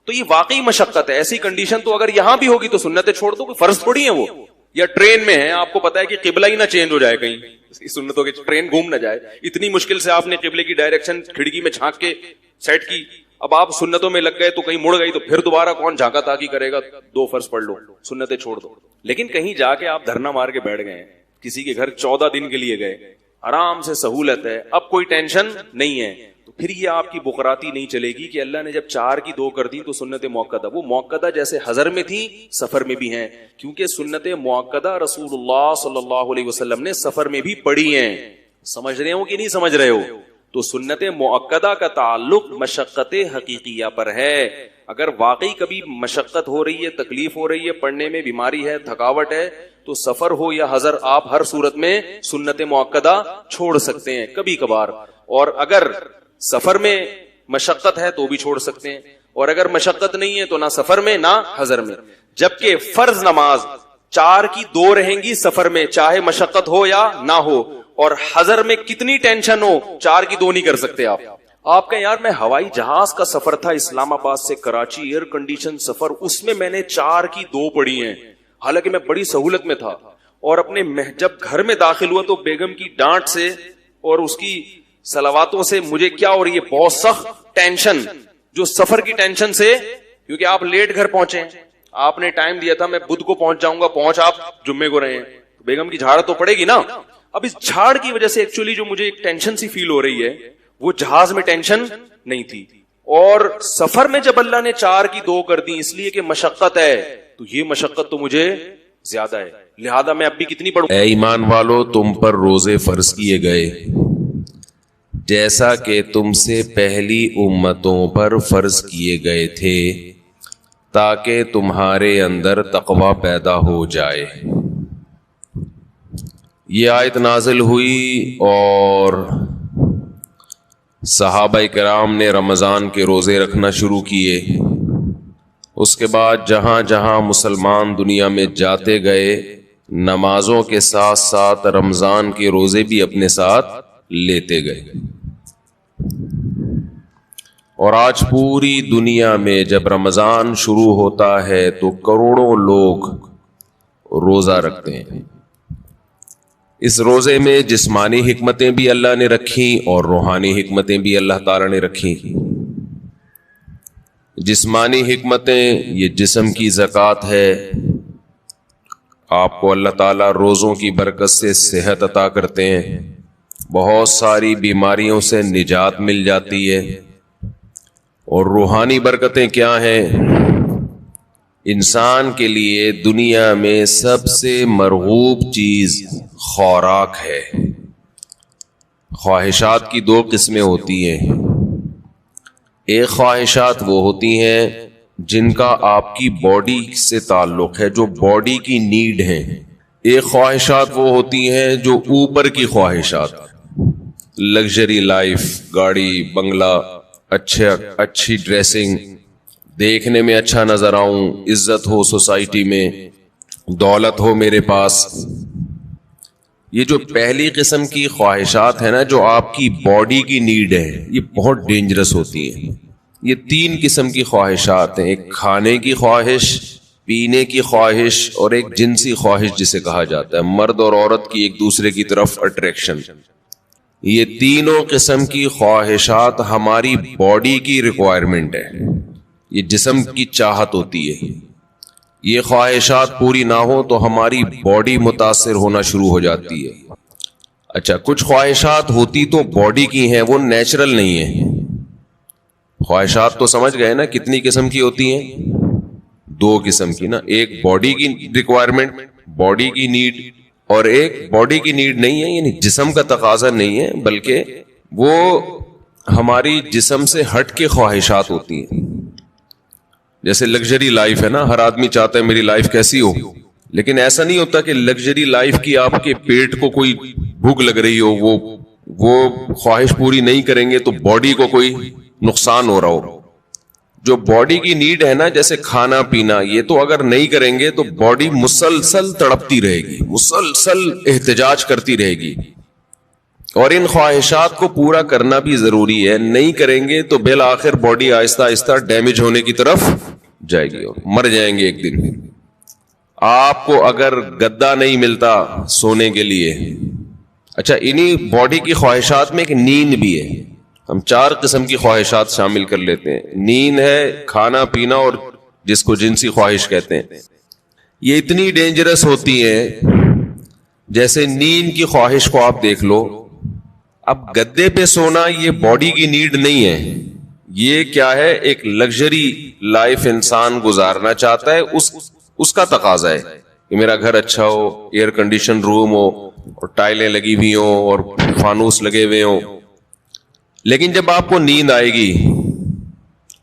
[SPEAKER 1] تو یہ واقعی مشقت ہے. ایسی کنڈیشن تو اگر یہاں بھی ہوگی تو سنتیں چھوڑ دو, کوئی فرض تھوڑی ہے وہ. یا ٹرین میں ہے, آپ کو پتا ہے کہ قبلہ ہی نہ چینج ہو جائے کہیں, سنتوں کی ٹرین گھوم نہ جائے, اتنی مشکل سے آپ نے قبلے کی ڈائریکشن کھڑکی میں جھانک کے سیٹ کی, اب آپ سنتوں میں لگ گئے تو کہیں مڑ گئی تو پھر دوبارہ کون جھانکا تاکی کرے گا, 2 فرض پڑھ لو, سنتیں چھوڑ دو. لیکن کہیں جا کے آپ دھرنا مار کے بیٹھ گئے, کسی کے گھر 14 دن کے لیے گئے, آرام سے سہولت ہے, اب کوئی ٹینشن نہیں ہے, تو پھر یہ آپ کی بقراتی نہیں چلے گی کہ اللہ نے جب 4 کی 2 کر دی تو سنت موقدہ, وہ موقدہ جیسے حضر میں تھی سفر میں بھی ہیں, کیونکہ سنت موقدہ رسول اللہ صلی اللہ علیہ وسلم نے سفر میں بھی پڑھی ہیں. سمجھ رہے ہو کہ نہیں سمجھ رہے ہو؟ تو سنت موقدہ کا تعلق مشقت حقیقیہ پر ہے. اگر واقعی کبھی مشقت ہو رہی ہے, تکلیف ہو رہی ہے, پڑھنے میں بیماری ہے, تھکاوٹ ہے, تو سفر ہو یا حضر آپ ہر صورت میں سنت موقدہ چھوڑ سکتے ہیں کبھی کبھار. اور اگر سفر میں مشقت ہے تو بھی چھوڑ سکتے ہیں, اور اگر مشقت نہیں ہے تو نہ سفر میں نہ حضر میں. جبکہ فرض نماز 4 کی 2 رہیں گی سفر میں, چاہے مشقت ہو یا نہ ہو, اور حضر میں کتنی ٹینشن ہو 4 کی 2 نہیں کر سکتے آپ. آپ کہیں یار میں ہوائی جہاز کا سفر تھا اسلام آباد سے کراچی, ایئر کنڈیشن سفر, اس میں نے 4 کی 2 پڑھی ہیں, حالانکہ میں بڑی سہولت میں تھا, اور اپنے جب گھر میں داخل ہوا تو بیگم کی ڈانٹ سے اور اس کی صلواتوں سے مجھے کیا ہو رہی ہے, بہت سخت ٹینشن, جو سفر کی ٹینشن سے, کیونکہ آپ لیٹ گھر پہنچے, آپ نے ٹائم دیا تھا میں بدھ کو پہنچ جاؤں گا, پہنچ آپ جمعے کو رہے ہیں, بیگم کی جھاڑ تو پڑے گی نا. اب اس جھاڑ کی وجہ سے ایکچولی جو مجھے ایک ٹینشن سی فیل ہو رہی ہے وہ جہاز میں ٹینشن نہیں تھی, اور سفر میں جب اللہ نے 4 کی 2 کر دی اس لیے کہ مشقت ہے, تو یہ مشقت تو مجھے زیادہ ہے, لہذا میں اب بھی کتنی پڑھوں.
[SPEAKER 2] اے ایمان والو, تم پر روزے فرض کیے گئے جیسا کہ تم سے پہلی امتوں پر فرض کیے گئے تھے, تاکہ تمہارے اندر تقوی پیدا ہو جائے. یہ آیت نازل ہوئی اور صحابہ کرام نے رمضان کے روزے رکھنا شروع کیے. اس کے بعد جہاں جہاں مسلمان دنیا میں جاتے گئے, نمازوں کے ساتھ ساتھ رمضان کے روزے بھی اپنے ساتھ لیتے گئے. اور آج پوری دنیا میں جب رمضان شروع ہوتا ہے تو کروڑوں لوگ روزہ رکھتے ہیں. اس روزے میں جسمانی حکمتیں بھی اللہ نے رکھی اور روحانی حکمتیں بھی اللہ تعالی نے رکھی. جسمانی حکمتیں, یہ جسم کی زکوٰۃ ہے, آپ کو اللہ تعالیٰ روزوں کی برکت سے صحت عطا کرتے ہیں, بہت ساری بیماریوں سے نجات مل جاتی ہے. اور روحانی برکتیں کیا ہیں؟ انسان کے لیے دنیا میں سب سے مرغوب چیز خوراک ہے۔ خواہشات کی دو قسمیں ہوتی ہیں، ایک خواہشات وہ ہوتی ہیں جن کا آپ کی باڈی سے تعلق ہے، جو باڈی کی نیڈ ہیں، ایک خواہشات وہ ہوتی ہیں جو اوپر کی خواہشات، لگژری لائف، گاڑی بنگلہ، اچھی ڈریسنگ، دیکھنے میں اچھا نظر آؤں، عزت ہو سوسائٹی میں، دولت ہو میرے پاس۔ یہ جو پہلی قسم کی خواہشات ہیں نا، جو آپ کی باڈی کی نیڈ ہے، یہ بہت ڈینجرس ہوتی ہیں۔ یہ تین قسم کی خواہشات ہیں، ایک کھانے کی خواہش، پینے کی خواہش، اور ایک جنسی خواہش جسے کہا جاتا ہے، مرد اور عورت کی ایک دوسرے کی طرف اٹریکشن۔ یہ تینوں قسم کی خواہشات ہماری باڈی کی ریکوائرمنٹ ہے، یہ جسم کی چاہت ہوتی ہے۔ یہ خواہشات پوری نہ ہو تو ہماری باڈی متاثر ہونا شروع ہو جاتی ہے۔ اچھا، کچھ خواہشات ہوتی تو باڈی کی ہیں، وہ نیچرل نہیں ہیں۔ خواہشات تو سمجھ گئے نا کتنی قسم کی ہوتی ہیں؟ دو قسم کی نا، ایک باڈی کی ریکوائرمنٹ، باڈی کی نیڈ، اور ایک باڈی کی نیڈ نہیں ہے، یعنی جسم کا تقاضا نہیں ہے، بلکہ وہ ہماری جسم سے ہٹ کے خواہشات ہوتی ہیں۔ جیسے لگژری لائف ہے نا، ہر آدمی چاہتا ہے میری لائف کیسی ہو، لیکن ایسا نہیں ہوتا کہ لگژری لائف کی آپ کے پیٹ کو کوئی بھوک لگ رہی ہو، وہ خواہش پوری نہیں کریں گے تو باڈی کو کوئی نقصان ہو رہا ہو۔ جو باڈی کی نیڈ ہے نا، جیسے کھانا پینا، یہ تو اگر نہیں کریں گے تو باڈی مسلسل تڑپتی رہے گی، مسلسل احتجاج کرتی رہے گی، اور ان خواہشات کو پورا کرنا بھی ضروری ہے۔ نہیں کریں گے تو بالآخر باڈی آہستہ آہستہ ڈیمیج ہونے کی طرف جائے گی، اور مر جائیں گے ایک دن۔ آپ کو اگر گدا نہیں ملتا سونے کے لیے، اچھا، انہی باڈی کی خواہشات میں ایک نیند بھی ہے، ہم چار قسم کی خواہشات شامل کر لیتے ہیں۔ نیند ہے، کھانا پینا، اور جس کو جنسی خواہش کہتے ہیں۔ یہ اتنی ڈینجرس ہوتی ہیں، جیسے نیند کی خواہش کو آپ دیکھ لو، اب گدے پہ سونا یہ باڈی کی نیڈ نہیں ہے، یہ کیا ہے، ایک لگژری لائف انسان گزارنا چاہتا ہے، اس کا تقاضا ہے کہ میرا گھر اچھا ہو، ایئر کنڈیشن روم ہو، اور ٹائلیں لگی ہوئی ہوں، اور فانوس لگے ہوئے ہوں۔ لیکن جب آپ کو نیند آئے گی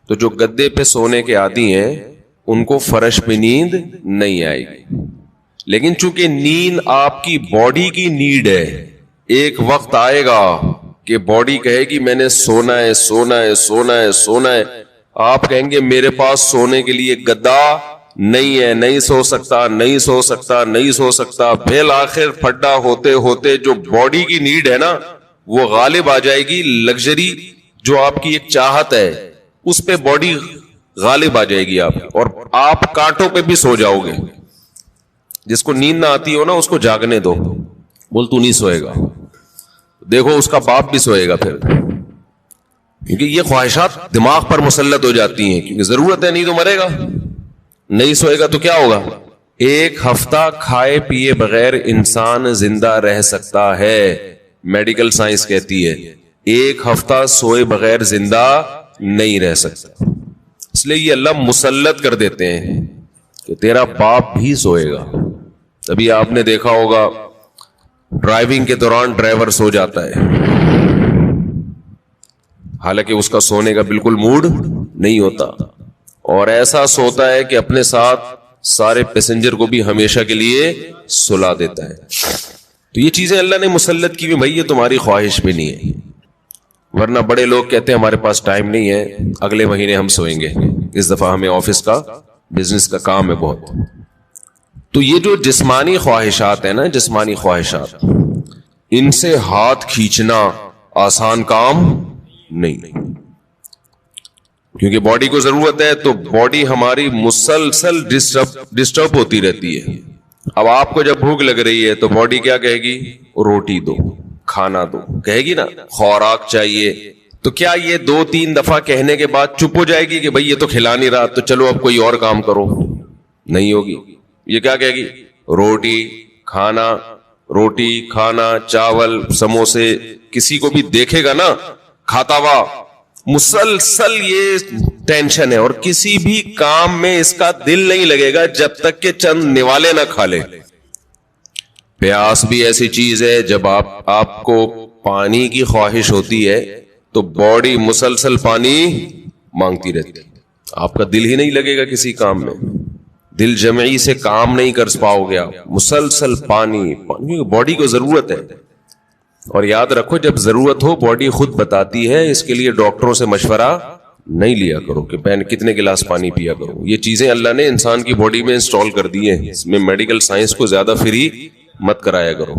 [SPEAKER 2] تو جو گدے پہ سونے کے عادی ہیں ان کو فرش پہ نیند نہیں آئے گی، لیکن چونکہ نیند آپ کی باڈی کی نیڈ ہے، ایک وقت آئے گا کہ باڈی کہے گی میں نے سونا ہے، سونا ہے، سونا ہے، سونا ہے، آپ کہیں گے میرے پاس سونے کے لیے گدا نہیں ہے، نہیں سو سکتا، نہیں سو سکتا، نہیں سو سکتا۔ بالآخر پھڈا ہوتے ہوتے جو باڈی کی نیڈ ہے نا، وہ غالب آ جائے گی، لگژری جو آپ کی ایک چاہت ہے اس پہ باڈی غالب آ جائے گی آپ، اور آپ کانٹوں پہ بھی سو جاؤ گے۔ جس کو نیند نہ آتی ہو نا اس کو جاگنے دو، بول تو نہیں سوئے گا، دیکھو اس کا باپ بھی سوئے گا پھر، کیونکہ یہ خواہشات دماغ پر مسلط ہو جاتی ہیں، کیونکہ ضرورت ہے، نہیں تو مرے گا، نہیں سوئے گا تو کیا ہوگا۔ ایک ہفتہ کھائے پیے بغیر انسان زندہ رہ سکتا ہے، میڈیکل سائنس کہتی ہے، ایک ہفتہ سوئے بغیر زندہ نہیں رہ سکتا۔ اس لیے یہ اللہ مسلط کر دیتے ہیں کہ تیرا باپ بھی سوئے گا۔ تبھی آپ نے دیکھا ہوگا ڈرائیونگ کے دوران ڈرائیور سو جاتا ہے، حالانکہ اس کا سونے کا بالکل موڈ نہیں ہوتا، اور ایسا سوتا ہے کہ اپنے ساتھ سارے پیسنجر کو بھی ہمیشہ کے لیے سلا دیتا ہے۔ تو یہ چیزیں اللہ نے مسلط کی، بھائی یہ تمہاری خواہش بھی نہیں ہے، ورنہ بڑے لوگ کہتے ہیں ہمارے پاس ٹائم نہیں ہے، اگلے مہینے ہم سوئیں گے، اس دفعہ ہمیں آفس کا بزنس کا کام ہے بہت۔ تو یہ جو جسمانی خواہشات ہیں نا، جسمانی خواہشات، ان سے ہاتھ کھینچنا آسان کام نہیں، کیونکہ باڈی کو ضرورت ہے، تو باڈی ہماری مسلسل ڈسٹرب ہوتی رہتی ہے۔ اب آپ کو جب بھوک لگ رہی ہے تو باڈی کیا کہے گی، روٹی دو، کھانا دو، کہے گی نا، خوراک چاہیے۔ تو کیا یہ 2-3 دفعہ کہنے کے بعد چپ ہو جائے گی کہ بھئی یہ تو کھلا نہیں رہا تو چلو اب کوئی اور کام کرو؟ نہیں ہوگی، یہ کیا کہے گی، روٹی کھانا، روٹی کھانا، چاول، سموسے، کسی کو بھی دیکھے گا نا کھاتا ہوا مسلسل یہ ٹینشن ہے اور کسی بھی کام میں اس کا دل نہیں لگے گا جب تک کہ چند نوالے نہ کھا لے. پیاس بھی ایسی چیز ہے, جب آپ کو پانی کی خواہش ہوتی ہے تو باڈی مسلسل پانی مانگتی رہتی ہے, آپ کا دل ہی نہیں لگے گا کسی کام میں, دل جمعی سے کام نہیں کر پاؤ گے آپ, مسلسل پانی باڈی کو ضرورت ہے. اور یاد رکھو جب ضرورت ہو باڈی خود بتاتی ہے, اس کے لیے ڈاکٹروں سے مشورہ نہیں لیا کرو کہ پہلے کتنے گلاس پانی پیا کرو. یہ چیزیں اللہ نے انسان کی باڈی میں انسٹال کر دی ہیں, اس میں میڈیکل سائنس کو زیادہ فری مت کرایا کرو.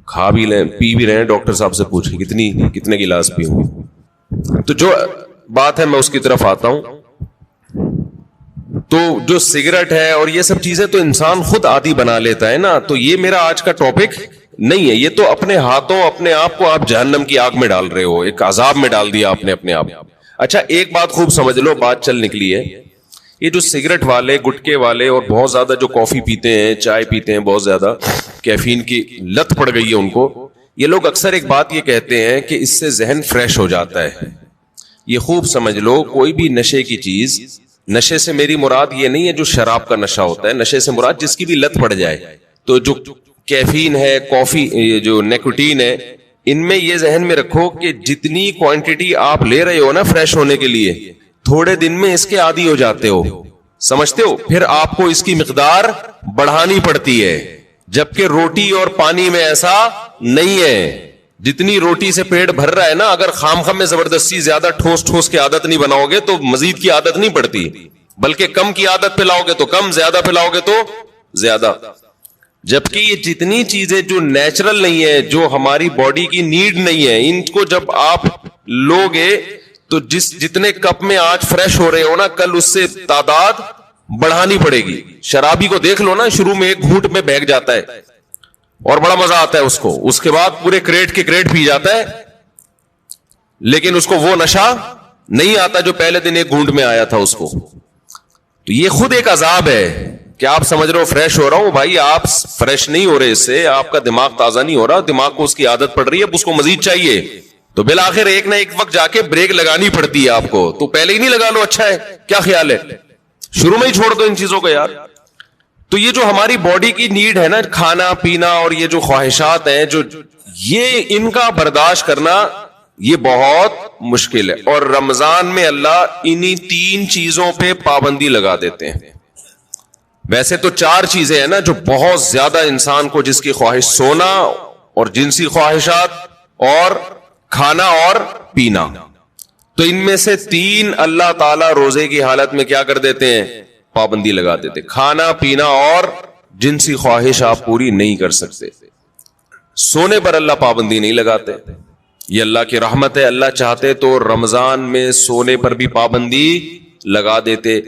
[SPEAKER 2] کھا بھی لیں پی بھی رہے ہیں, ڈاکٹر صاحب سے پوچھیں کتنے گلاس پیوں. تو جو بات ہے میں اس کی طرف آتا ہوں. تو جو سگریٹ ہے اور یہ سب چیزیں تو انسان خود عادی بنا لیتا ہے نا, تو یہ میرا آج کا ٹاپک نہیں ہے. یہ تو اپنے ہاتھوں اپنے آپ کو آپ جہنم کی آگ میں ڈال رہے ہو, ایک عذاب میں ڈال دیا آپ نے اپنے آپ. اچھا ایک بات خوب سمجھ لو, بات چل نکلی ہے. یہ جو سگریٹ والے, گٹکے والے اور بہت زیادہ جو کافی پیتے ہیں, چائے پیتے ہیں, بہت زیادہ کیفین کی لت پڑ گئی ہے ان کو, یہ لوگ اکثر ایک بات یہ کہتے ہیں کہ اس سے ذہن فریش ہو جاتا ہے. یہ خوب سمجھ لو, کوئی بھی نشے کی چیز, نشے سے میری مراد یہ نہیں ہے جو شراب کا نشہ ہوتا ہے, نشے سے مراد جس کی بھی لت پڑ جائے. تو جو کیفین ہے, کافی, جو نیکوٹین ہے, ان میں یہ ذہن میں رکھو کہ جتنی کوانٹٹی آپ لے رہے ہو نا فریش ہونے کے لیے, تھوڑے دن میں اس کے عادی ہو جاتے ہو, سمجھتے ہو, پھر آپ کو اس کی مقدار بڑھانی پڑتی ہے. جبکہ روٹی اور پانی میں ایسا نہیں ہے. جتنی روٹی سے پیٹ بھر رہا ہے نا, اگر خام خام میں زبردستی زیادہ ٹھوس کی عادت نہیں بناؤ گے تو مزید کی عادت نہیں پڑتی, بلکہ کم کی عادت پہ لاؤ گے تو کم, زیادہ پہ لاؤ گے تو زیادہ. جبکہ یہ جتنی چیزیں جو نیچرل نہیں ہے, جو ہماری باڈی کی نیڈ نہیں ہے, ان کو جب آپ لوگے تو جتنے کپ میں آج فریش ہو رہے ہو نا, کل اس سے تعداد بڑھانی پڑے گی. شرابی کو دیکھ لو نا, شروع میں ایک گھونٹ میں بہگ جاتا ہے اور بڑا مزہ آتا ہے اس کو, اس کے بعد پورے کریٹ کے کریٹ پی جاتا ہے, لیکن اس کو وہ نشہ نہیں آتا جو پہلے دن ایک گھونٹ میں آیا تھا اس کو. تو یہ خود ایک عذاب ہے کہ آپ سمجھ رہے ہو فریش ہو رہا ہوں, بھائی آپ فریش نہیں ہو رہے, اس سے آپ کا دماغ تازہ نہیں ہو رہا, دماغ کو اس کی عادت پڑ رہی ہے, اب اس کو مزید چاہیے. تو بالآخر ایک نہ ایک وقت جا کے بریک لگانی پڑتی ہے آپ کو. تو پہلے ہی نہیں لگا لو, اچھا ہے, کیا خیال ہے, شروع میں ہی چھوڑ دو ان چیزوں کو یار. تو یہ جو ہماری باڈی کی نیڈ ہے نا, کھانا پینا اور یہ جو خواہشات ہیں, جو یہ ان کا برداشت کرنا یہ بہت مشکل ہے. اور رمضان میں اللہ انہی 3 چیزوں پہ پابندی لگا دیتے ہیں. ویسے تو 4 چیزیں ہیں نا جو بہت زیادہ انسان کو, جس کی خواہش سونا اور جنسی خواہشات اور کھانا اور پینا, تو ان میں سے 3 اللہ تعالیٰ روزے کی حالت میں کیا کر دیتے ہیں, پابندی لگا دیتے. کھانا پینا اور جنسی خواہش آپ پوری نہیں کر سکتے. سونے پر اللہ پابندی نہیں لگاتے, یہ اللہ کی رحمت ہے. اللہ چاہتے تو رمضان میں سونے پر بھی پابندی لگا دیتے,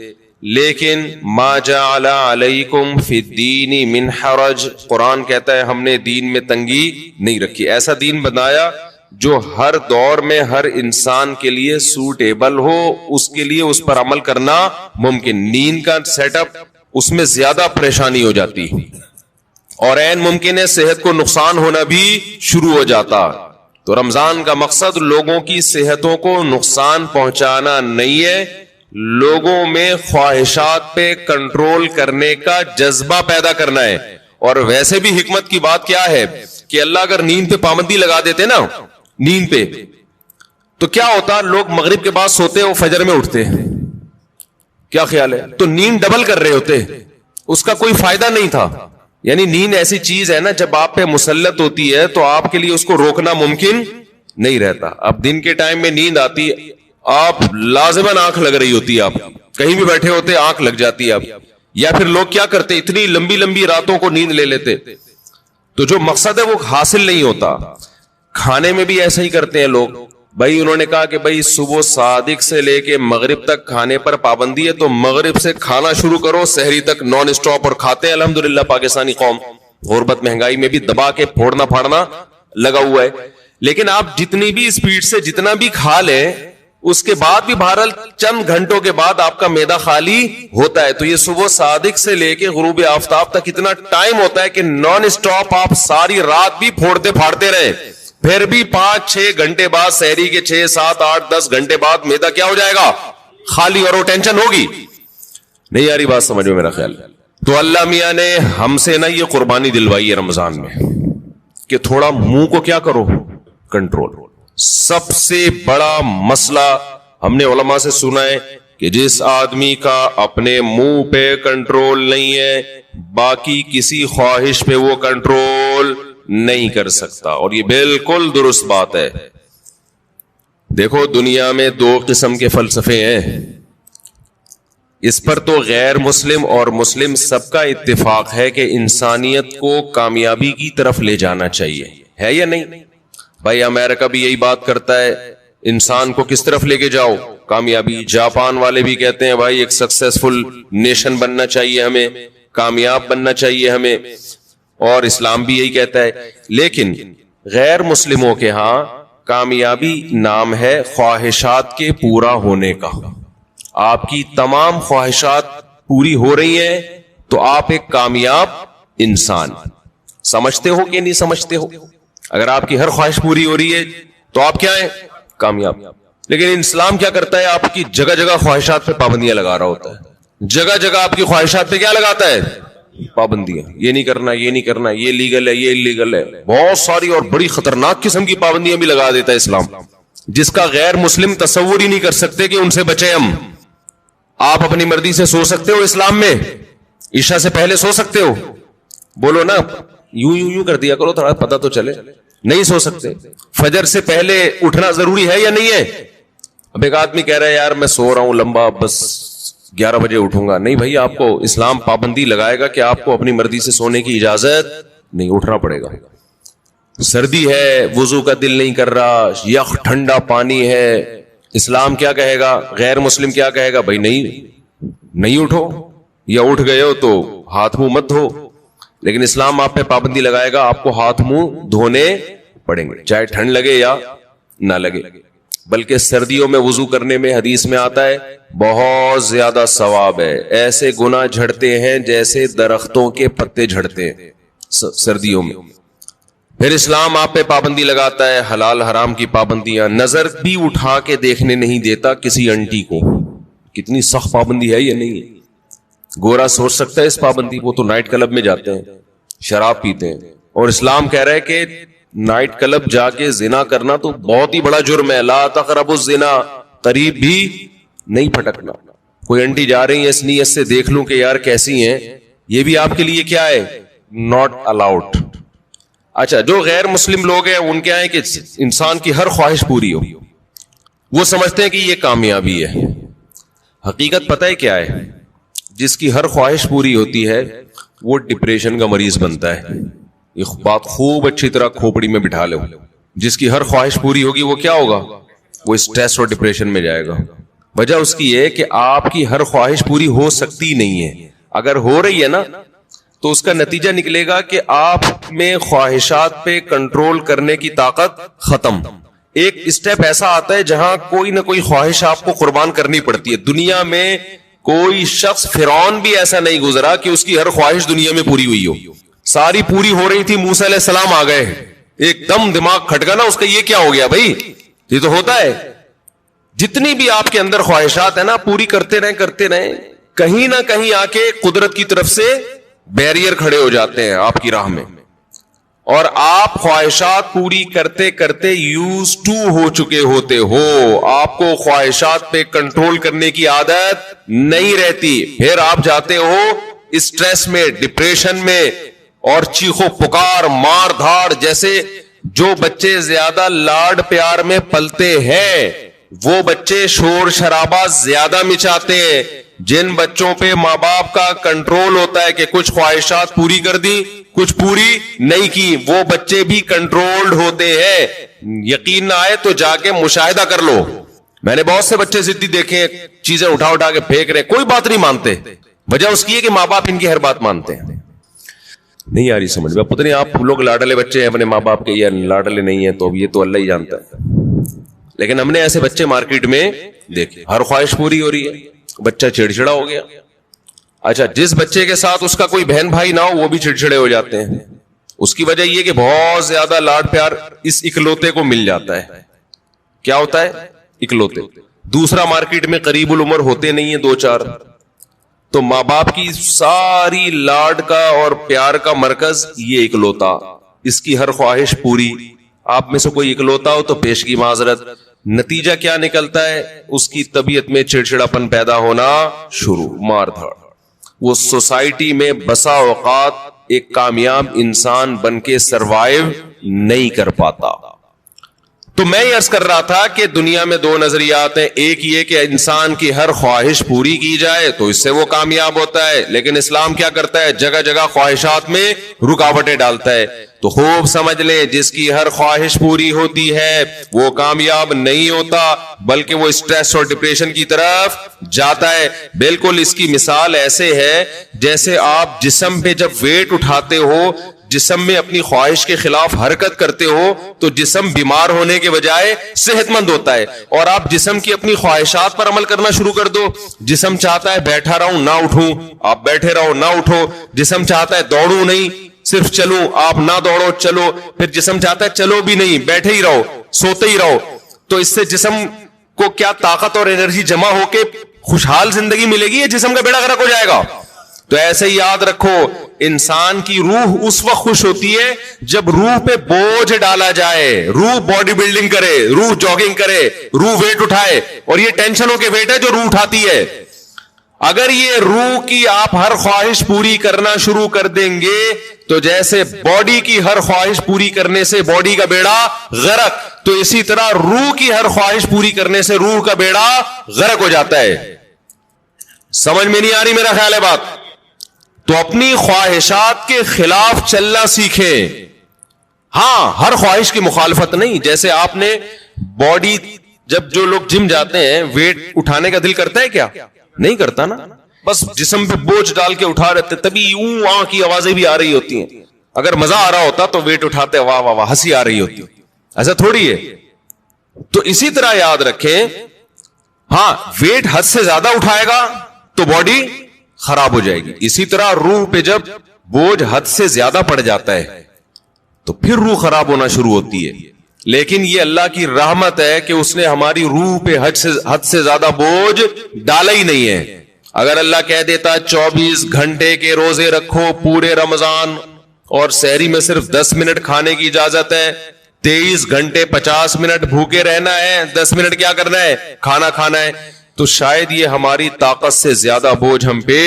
[SPEAKER 2] لیکن ما جعل علیکم فی الدین من حرج, قرآن کہتا ہے ہم نے دین میں تنگی نہیں رکھی. ایسا دین بنایا جو ہر دور میں ہر انسان کے لیے سوٹیبل ہو, اس کے لیے اس پر عمل کرنا ممکن. نیند کا سیٹ اپ, اس میں زیادہ پریشانی ہو جاتی اور عین ممکن ہے صحت کو نقصان ہونا بھی شروع ہو جاتا. تو رمضان کا مقصد لوگوں کی صحتوں کو نقصان پہنچانا نہیں ہے, لوگوں میں خواہشات پہ کنٹرول کرنے کا جذبہ پیدا کرنا ہے. اور ویسے بھی حکمت کی بات کیا ہے کہ اللہ اگر نیند پہ پابندی لگا دیتے نا, نیند پہ, تو کیا ہوتا, لوگ مغرب کے بعد سوتے اور فجر میں اٹھتے, کیا خیال ہے, تو نیند ڈبل کر رہے ہوتے, اس کا کوئی فائدہ نہیں تھا. یعنی نیند ایسی چیز ہے نا جب آپ پہ مسلط ہوتی ہے تو آپ کے لیے اس کو روکنا ممکن نہیں رہتا. اب دن کے ٹائم میں نیند آتی, آپ لازماً آنکھ لگ رہی ہوتی ہے, آپ کہیں بھی بیٹھے ہوتے آنکھ لگ جاتی ہے آپ. یا پھر لوگ کیا کرتے, اتنی لمبی لمبی راتوں کو نیند لے لیتے, تو جو مقصد ہے وہ حاصل نہیں ہوتا. کھانے میں بھی ایسا ہی کرتے ہیں لوگ. بھائی انہوں نے کہا کہ بھائی صبح صادق سے لے کے مغرب تک کھانے پر پابندی ہے, تو مغرب سے کھانا شروع کرو, سحری تک نان اسٹاپ, اور کھاتے ہیں. الحمدللہ پاکستانی قوم غربت مہنگائی میں بھی دبا کے پھوڑنا پھاڑنا لگا ہوا ہے. لیکن آپ جتنی بھی اسپیڈ سے جتنا بھی کھا لیں, اس کے بعد بھی بہرحال چند گھنٹوں کے بعد آپ کا معدہ خالی ہوتا ہے. تو یہ صبح صادق سے لے کے غروب آفتاب تک اتنا ٹائم ہوتا ہے کہ نان اسٹاپ آپ ساری رات بھی پھوڑتے پھاڑتے رہے, پھر بھی 5-6 گھنٹے بعد سحری کے 6, 7, 8, 10 گھنٹے بعد میدا کیا ہو جائے گا؟ خالی, اور وہ ٹینشن ہوگی. نہیں آ رہی بات سمجھ میں میرا خیال. تو اللہ میاں نے ہم سے نا یہ قربانی دلوائی ہے رمضان میں کہ تھوڑا منہ کو کیا کرو, کنٹرول. سب سے بڑا مسئلہ ہم نے علماء سے سنا ہے کہ جس آدمی کا اپنے منہ پہ کنٹرول نہیں ہے, باقی کسی خواہش پہ وہ کنٹرول نہیں کر سکتا. اور یہ بالکل درست بات ہے. دیکھو دنیا میں 2 قسم کے فلسفے ہیں, اس پر تو غیر مسلم اور مسلم سب کا اتفاق ہے کہ انسانیت کو کامیابی کی طرف لے جانا چاہیے, ہے یا نہیں؟ بھائی امریکہ بھی یہی بات کرتا ہے, انسان کو کس طرف لے کے جاؤ, کامیابی. جاپان والے بھی کہتے ہیں بھائی ایک سکسیسفل نیشن بننا چاہیے ہمیں, کامیاب بننا چاہیے ہمیں, اور اسلام بھی یہی کہتا ہے. لیکن غیر مسلموں کے ہاں کامیابی نام ہے خواہشات کے پورا ہونے کا. آپ کی تمام خواہشات پوری ہو رہی ہیں تو آپ ایک کامیاب انسان. سمجھتے ہو کہ نہیں سمجھتے ہو؟ اگر آپ کی ہر خواہش پوری ہو رہی ہے تو آپ کیا ہیں؟ کامیاب. لیکن اسلام کیا کرتا ہے؟ آپ کی جگہ جگہ خواہشات پہ پابندیاں لگا رہا ہوتا ہے. جگہ جگہ آپ کی خواہشات پہ کیا لگاتا ہے؟ پابندیاں. یہ نہیں کرنا, یہ نہیں کرنا, یہ لیگل ہے, یہ لیگل ہے. بہت ساری اور بڑی خطرناک قسم کی پابندیاں بھی لگا دیتا ہے اسلام, جس کا غیر مسلم تصور ہی نہیں کر سکتے کہ ان سے بچے ہم. آپ اپنی مرضی سے سو سکتے ہو اسلام میں, عشاء سے پہلے سو سکتے ہو, بولو نا, یوں کر دیا کرو تھوڑا پتہ تو چلے. نہیں سو سکتے. فجر سے پہلے اٹھنا ضروری ہے یا نہیں ہے؟ اب ایک آدمی کہہ رہا ہے یار میں سو رہا ہوں لمبا, بس 11 بجے اٹھوں گا. نہیں بھائی, آپ کو اسلام پابندی لگائے گا کہ آپ کو اپنی مرضی سے سونے کی اجازت نہیں, اٹھنا پڑے گا. سردی ہے, وضو کا دل نہیں کر رہا, یخ ٹھنڈا پانی ہے, اسلام کیا کہے گا؟ غیر مسلم کیا کہے گا؟ بھائی نہیں اٹھو, یا اٹھ گئے ہو تو ہاتھ منہ مت دھو. لیکن اسلام آپ پہ پابندی لگائے گا آپ کو ہاتھ منہ دھونے پڑیں گے, چاہے ٹھنڈ لگے یا نہ لگے. بلکہ سردیوں میں وضو کرنے میں حدیث میں آتا ہے بہت زیادہ ثواب ہے. ایسے گناہ جھڑتے ہیں جیسے درختوں کے پتے جھڑتے ہیں سردیوں میں. پھر اسلام آپ پہ پابندی لگاتا ہے حلال حرام کی پابندیاں. نظر بھی اٹھا کے دیکھنے نہیں دیتا کسی انٹی کو. کتنی سخت پابندی ہے یہ نہیں ہے. گورا سوچ سکتا ہے اس پابندی, وہ تو نائٹ کلب میں جاتے ہیں, شراب پیتے ہیں, اور اسلام کہہ رہا ہے کہ نائٹ کلب جا کے زنا کرنا تو بہت ہی بڑا جرم ہے. لا تقربوا الزنا, قریب بھی نہیں پھٹکنا. کوئی انٹی جا رہی ہے اس نیت سے دیکھ لوں کہ یار کیسی ہیں, یہ بھی آپ کے لیے کیا ہے؟ Not allowed. اچھا, جو غیر مسلم لوگ ہیں ان کے ہیں کہ انسان کی ہر خواہش پوری ہو, وہ سمجھتے ہیں کہ یہ کامیابی ہے. حقیقت پتہ ہے کیا ہے؟ جس کی ہر خواہش پوری ہوتی ہے وہ ڈپریشن کا مریض بنتا ہے. یہ بات خوب اچھی طرح کھوپڑی میں بٹھا لو. جس کی ہر خواہش پوری ہوگی وہ کیا ہوگا؟ وہ اسٹریس اور ڈپریشن میں جائے گا. وجہ اس کی ہے کہ آپ کی ہر خواہش پوری ہو سکتی نہیں ہے. اگر ہو رہی ہے نا تو اس کا نتیجہ نکلے گا کہ آپ میں خواہشات پہ کنٹرول کرنے کی طاقت ختم. ایک اسٹیپ ایسا آتا ہے جہاں کوئی نہ کوئی خواہش آپ کو قربان کرنی پڑتی ہے. دنیا میں کوئی شخص فرعون بھی ایسا نہیں گزرا کہ اس کی ہر خواہش دنیا میں پوری ہوئی ہو. ساری پوری ہو رہی تھی, موسیٰ علیہ السلام آ گئے, ایک دم دماغ کھٹکا نا اس کا, یہ کیا ہو گیا بھائی؟ یہ تو ہوتا ہے. جتنی بھی آپ کے اندر خواہشات ہیں نا, پوری کرتے رہیں, کہیں نہ کہیں آ کے قدرت کی طرف سے بیریئر کھڑے ہو جاتے ہیں آپ کی راہ میں, اور آپ خواہشات پوری کرتے کرتے یوز ٹو ہو چکے ہوتے ہو. آپ کو خواہشات پہ کنٹرول کرنے کی عادت نہیں رہتی. پھر آپ جاتے ہو اسٹریس میں, ڈپریشن میں, اور چیخو پکار, مار دھاڑ. جیسے جو بچے زیادہ لاڈ پیار میں پلتے ہیں وہ بچے شور شرابہ زیادہ مچاتے ہیں. جن بچوں پہ ماں باپ کا کنٹرول ہوتا ہے کہ کچھ خواہشات پوری کر دی, کچھ پوری نہیں کی, وہ بچے بھی کنٹرولڈ ہوتے ہیں. یقین نہ آئے تو جا کے مشاہدہ کر لو. میں نے بہت سے بچے ضدی دیکھے, چیزیں اٹھا کے پھینک رہے, کوئی بات نہیں مانتے. وجہ اس کی ہے کہ ماں باپ ان کی ہر بات مانتے ہیں. نہیں آ رہی سمجھ میں؟ پتہ نہیں آپ لوگ لاڈلے بچے ہیں اپنے ماں باپ کے یا لاڈلے نہیں ہیں, تو یہ تو اللہ ہی جانتا ہے. لیکن ہم نے ایسے بچے مارکیٹ میں دیکھے, ہر خواہش پوری ہو رہی ہے, بچہ چڑچڑا ہو گیا. اچھا, جس بچے کے ساتھ اس کا کوئی بہن بھائی نہ ہو وہ بھی چڑچڑے ہو جاتے ہیں. اس کی وجہ یہ کہ بہت زیادہ لاڈ پیار اس اکلوتے کو مل جاتا ہے. کیا ہوتا ہے؟ اکلوتے. دوسرا مارکیٹ میں قریب العمر ہوتے نہیں ہیں 2-4. تو ماں باپ کی ساری لاڈ کا اور پیار کا مرکز یہ اکلوتا. اس کی ہر خواہش پوری. آپ میں سے کوئی اکلوتا ہو تو پیش کی معذرت. نتیجہ کیا نکلتا ہے؟ اس کی طبیعت میں چڑچڑاپن پیدا ہونا شروع, مار دھاڑ. وہ سوسائٹی میں بسا اوقات ایک کامیاب انسان بن کے سروائیو نہیں کر پاتا. تو میں یہ عرض کر رہا تھا کہ دنیا میں 2 نظریات ہیں. ایک یہ کہ انسان کی ہر خواہش پوری کی جائے تو اس سے وہ کامیاب ہوتا ہے, لیکن اسلام کیا کرتا ہے؟ جگہ جگہ خواہشات میں رکاوٹیں ڈالتا ہے. تو خوب سمجھ لیں, جس کی ہر خواہش پوری ہوتی ہے وہ کامیاب نہیں ہوتا, بلکہ وہ اسٹریس اور ڈپریشن کی طرف جاتا ہے. بالکل اس کی مثال ایسے ہے جیسے آپ جسم پہ جب ویٹ اٹھاتے ہو, جسم میں اپنی خواہش کے خلاف حرکت کرتے ہو تو جسم بیمار ہونے کے بجائے صحت مند ہوتا ہے. اور آپ جسم کی اپنی خواہشات پر عمل کرنا شروع کر دو. جسم چاہتا ہے بیٹھا رہوں نہ اٹھوں, آپ بیٹھے رہو نہ اٹھو. جسم چاہتا ہے دوڑوں نہیں صرف چلوں, آپ نہ دوڑو چلو. پھر جسم چاہتا ہے چلو بھی نہیں, بیٹھے ہی رہو, سوتے ہی رہو. تو اس سے جسم کو کیا طاقت اور انرجی جمع ہو کے خوشحال زندگی ملے گی, یا جسم کا بیڑا غرق ہو جائے گا؟ تو ایسے ہی یاد رکھو, انسان کی روح اس وقت خوش ہوتی ہے جب روح پہ بوجھ ڈالا جائے, روح باڈی بلڈنگ کرے, روح جاگنگ کرے, روح ویٹ اٹھائے. اور یہ ٹینشنوں کے ویٹ ہے جو روح اٹھاتی ہے. اگر یہ روح کی آپ ہر خواہش پوری کرنا شروع کر دیں گے تو جیسے باڈی کی ہر خواہش پوری کرنے سے باڈی کا بیڑا غرق, تو اسی طرح روح کی ہر خواہش پوری کرنے سے روح کا بیڑا غرق ہو جاتا ہے. سمجھ میں نہیں آ رہی میرا خیال ہے بات؟ تو اپنی خواہشات کے خلاف چلنا سیکھیں. ہاں, ہر خواہش کی مخالفت نہیں. جیسے آپ نے باڈی, جب جو لوگ جم جاتے ہیں ویٹ اٹھانے کا دل کرتا ہے کیا؟ نہیں کرتا نا, بس جسم پہ بوجھ ڈال کے اٹھا رہتے, تبھی اوں کی آوازیں بھی آ رہی ہوتی ہیں. اگر مزہ آ رہا ہوتا تو ویٹ اٹھاتے واہ واہ واہ ہنسی آ رہی ہوتی. ایسا تھوڑی ہے. تو اسی طرح یاد رکھیں, ہاں ویٹ حد سے زیادہ اٹھائے گا تو باڈی خراب ہو جائے گی. اسی طرح روح پہ جب بوجھ حد سے زیادہ پڑ جاتا ہے تو پھر روح خراب ہونا شروع ہوتی ہے. لیکن یہ اللہ کی رحمت ہے کہ اس نے ہماری روح پہ حد سے زیادہ بوجھ ڈالا ہی نہیں ہے. اگر اللہ کہہ دیتا 24 گھنٹے کے روزے رکھو پورے رمضان, اور سحری میں صرف 10 منٹ کھانے کی اجازت ہے, 23 گھنٹے 50 منٹ بھوکے رہنا ہے, 10 منٹ کیا کرنا ہے؟ کھانا کھانا ہے, تو شاید یہ ہماری طاقت سے زیادہ بوجھ ہم پہ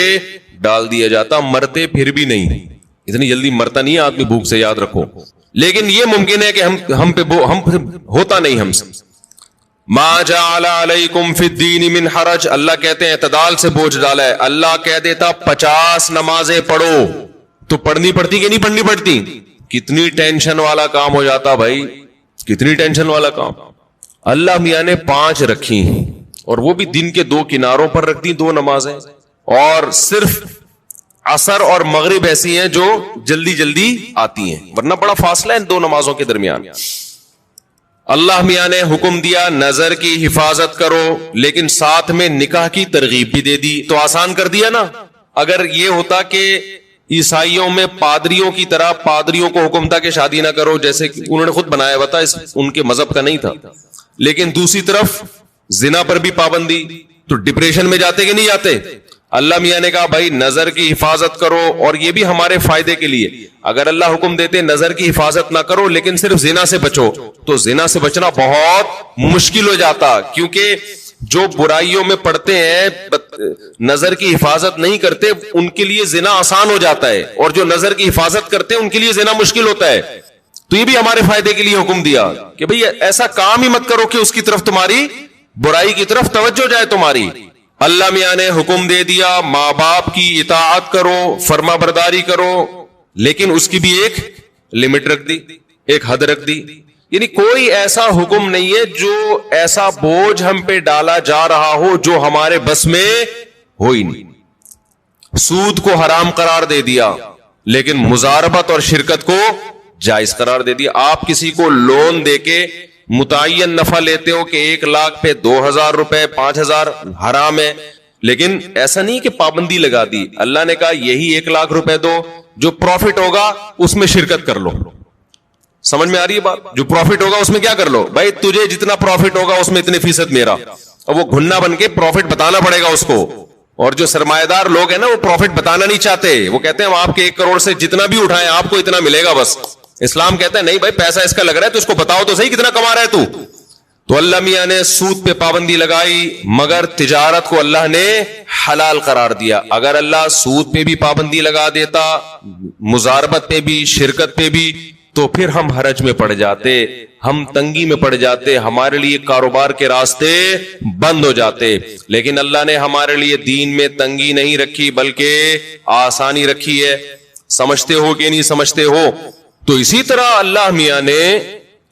[SPEAKER 2] ڈال دیا جاتا. مرتے پھر بھی نہیں, اتنی جلدی مرتا نہیں ہے آدمی بھوک سے, یاد رکھو. لیکن یہ ممکن ہے کہ ہم پہ ہوتا نہیں ہم سے. ما جعل علیکم فی الدین من حرج, اللہ کہتے ہیں اعتدال سے بوجھ ڈالا ہے. اللہ کہہ دیتا 50 نمازیں پڑھو تو پڑھنی پڑتی کہ نہیں پڑھنی پڑتی؟ کتنی ٹینشن والا کام ہو جاتا بھائی, کتنی ٹینشن والا کام. اللہ میاں نے 5 رکھی ہیں, اور وہ بھی دن کے 2 کناروں پر رکھ دی 2 نمازیں, اور صرف عصر اور مغرب ایسی ہیں جو جلدی جلدی آتی ہیں, ورنہ بڑا فاصلہ ہے ان 2 نمازوں کے درمیان. اللہ میاں نے حکم دیا نظر کی حفاظت کرو, لیکن ساتھ میں نکاح کی ترغیب بھی دے دی, تو آسان کر دیا نا. اگر یہ ہوتا کہ عیسائیوں میں پادریوں کی طرح پادریوں کو حکم تھا کہ شادی نہ کرو, جیسے انہوں نے خود بنایا ہوا تھا, ان کے مذہب کا نہیں تھا, لیکن دوسری طرف زنا پر بھی پابندی, تو ڈپریشن میں جاتے کہ نہیں جاتے؟ اللہ میاں نے کہا بھائی نظر کی حفاظت کرو, اور یہ بھی ہمارے فائدے کے لیے. اگر اللہ حکم دیتے نظر کی حفاظت نہ کرو لیکن صرف زنا سے بچو, تو زنا سے بچنا بہت مشکل ہو جاتا, کیونکہ جو برائیوں میں پڑتے ہیں نظر کی حفاظت نہیں کرتے ان کے لیے زنا آسان ہو جاتا ہے, اور جو نظر کی حفاظت کرتے ہیں ان کے لیے زنا مشکل ہوتا ہے. تو یہ بھی ہمارے فائدے کے لیے حکم دیا کہ بھئی ایسا کام ہی مت کرو کہ اس کی طرف تمہاری برائی کی طرف توجہ جائے تمہاری. اللہ میاں نے حکم دے دیا ماں باپ کی اطاعت کرو, فرما برداری کرو, لیکن اس کی بھی ایک لمٹ رکھ دی, ایک حد رکھ دی. یعنی کوئی ایسا حکم نہیں ہے جو ایسا بوجھ ہم پہ ڈالا جا رہا ہو جو ہمارے بس میں ہو ہی نہیں. سود کو حرام قرار دے دیا لیکن مزاربت اور شرکت کو جائز قرار دے دیا. آپ کسی کو لون دے کے متعین نفع لیتے ہو کہ 1 لاکھ پہ 2,000 روپے 5,000 حرام ہے, لیکن ایسا نہیں کہ پابندی لگا دی. اللہ نے کہا یہی 1 لاکھ روپے دو جو پروفٹ ہوگا اس میں شرکت کر لو. سمجھ میں آ رہی ہے بات؟ جو پروفٹ ہوگا اس میں کیا کر لو بھائی, تجھے جتنا پروفٹ ہوگا اس میں اتنے فیصد میرا. اور وہ گھننا بن کے پروفٹ بتانا پڑے گا اس کو. اور جو سرمایہ دار لوگ ہیں نا وہ پروفٹ بتانا نہیں چاہتے, وہ کہتے ہیں ہم آپ کے 1 کروڑ سے جتنا بھی اٹھائیں آپ کو اتنا ملے گا بس. اسلام کہتا ہے نہیں بھائی, پیسہ اس کا لگ رہا ہے تو اس کو بتاؤ تو صحیح کتنا کما رہا ہے تو اللہ میاں نے سود پہ پابندی لگائی, مگر تجارت کو اللہ نے حلال قرار دیا. اگر اللہ سود پہ بھی پابندی لگا دیتا, مزاربت پہ بھی, شرکت پہ بھی, تو پھر ہم حرج میں پڑ جاتے, ہم تنگی میں پڑ جاتے, ہمارے لیے کاروبار کے راستے بند ہو جاتے. لیکن اللہ نے ہمارے لیے دین میں تنگی نہیں رکھی بلکہ آسانی رکھی ہے. سمجھتے ہو کہ نہیں سمجھتے ہو؟ تو اسی طرح اللہ میاں نے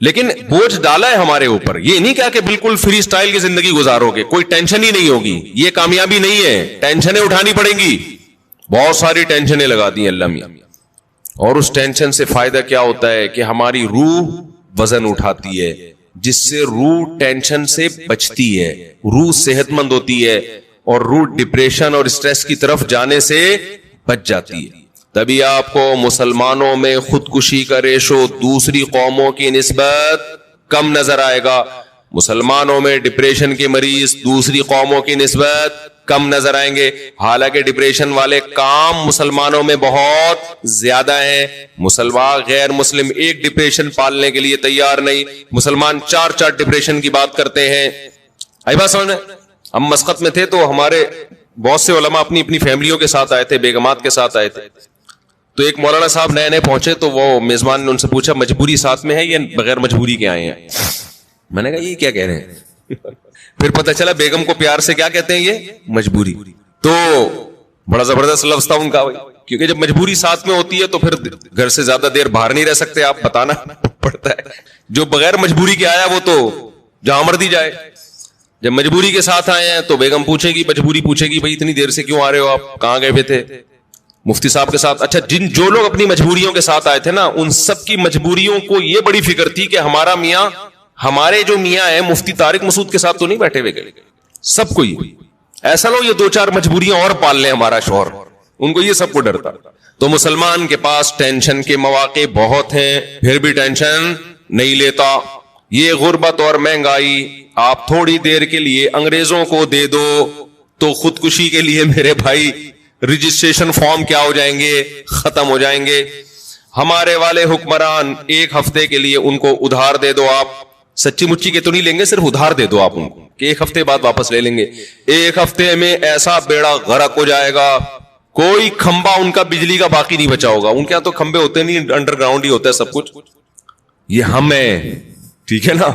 [SPEAKER 2] لیکن بوجھ ڈالا ہے ہمارے اوپر. یہ نہیں کہا کہ بالکل فری سٹائل کی زندگی گزارو گے, کوئی ٹینشن ہی نہیں ہوگی. یہ کامیابی نہیں ہے, ٹینشنیں اٹھانی پڑیں گی. بہت ساری ٹینشنیں لگا دی اللہ میاں. اور اس ٹینشن سے فائدہ کیا ہوتا ہے کہ ہماری روح وزن اٹھاتی ہے, جس سے روح ٹینشن سے بچتی ہے, روح صحت مند ہوتی ہے, اور روح ڈپریشن اور اسٹریس کی طرف جانے سے بچ جاتی ہے. تبھی آپ کو مسلمانوں میں خودکشی کا ریشو دوسری قوموں کی نسبت کم نظر آئے گا. مسلمانوں میں ڈپریشن کے مریض دوسری قوموں کی نسبت کم نظر آئیں گے. حالانکہ ڈپریشن والے کام مسلمانوں میں بہت زیادہ ہیں. مسلمان غیر مسلم ایک ڈپریشن پالنے کے لیے تیار نہیں, مسلمان 4 ڈپریشن کی بات کرتے ہیں. آئی بات سمجھ میں؟ ہم مسقط میں تھے تو ہمارے بہت سے علماء اپنی اپنی فیملیوں کے ساتھ آئے تھے, بیگمات کے ساتھ آئے تھے. تو ایک مولانا صاحب نئے نئے پہنچے تو وہ میزبان نے ان سے پوچھا مجبوری ساتھ میں ہے یا بغیر مجبوری کے آئے ہیں؟ میں نے کہا یہ کیا کہہ رہے ہیں؟ پھر پتہ چلا بیگم کو پیار سے کیا کہتے ہیں, یہ مجبوری. تو بڑا زبردست لفظ تھا ان کا, کیونکہ جب مجبوری ساتھ میں ہوتی ہے تو پھر گھر سے زیادہ دیر باہر نہیں رہ سکتے, آپ بتانا پڑتا ہے. جو بغیر مجبوری کے آیا وہ تو جہاں مرضی جائے. جب مجبوری کے ساتھ آئے ہیں تو بیگم پوچھے گی, مجبوری پوچھے گی بھائی اتنی دیر سے کیوں آ رہے ہو, آپ کہاں گئے ہوئے تھے؟ مفتی صاحب کے ساتھ. اچھا, جو لوگ اپنی مجبوریوں کے ساتھ آئے تھے نا, ان سب کی مجبوریوں کو یہ بڑی فکر تھی کہ ہمارا میاں, ہمارے جو میاں ہیں مفتی طارق مسعود کے ساتھ تو نہیں بیٹھے ہوئے گئے. سب کو ایسا لو یہ 2-4 مجبوریاں اور پال لیں ہمارا شوہر, ان کو یہ سب کو ڈرتا. تو مسلمان کے پاس ٹینشن کے مواقع بہت ہیں, پھر بھی ٹینشن نہیں لیتا. یہ غربت اور مہنگائی آپ تھوڑی دیر کے لیے انگریزوں کو دے دو تو خودکشی کے لیے میرے بھائی رجسٹریشن فارم کیا ہو جائیں گے, ختم ہو جائیں گے. ہمارے والے حکمران 1 ہفتے کے لیے ان کو ادھار دے دو, آپ سچی مچی کے تو نہیں لیں گے, صرف ادھار دے دو آپ ان کو کہ 1 ہفتے بعد واپس لے لیں گے. 1 ہفتے میں ایسا بیڑا غرق ہو جائے گا, کوئی کھمبا ان کا بجلی کا باقی نہیں بچا ہوگا. ان کے یہاں تو کھمبے ہوتے نہیں, انڈر گراؤنڈ ہی ہوتا ہے سب کچھ. یہ ہم ہیں, ٹھیک ہے نا.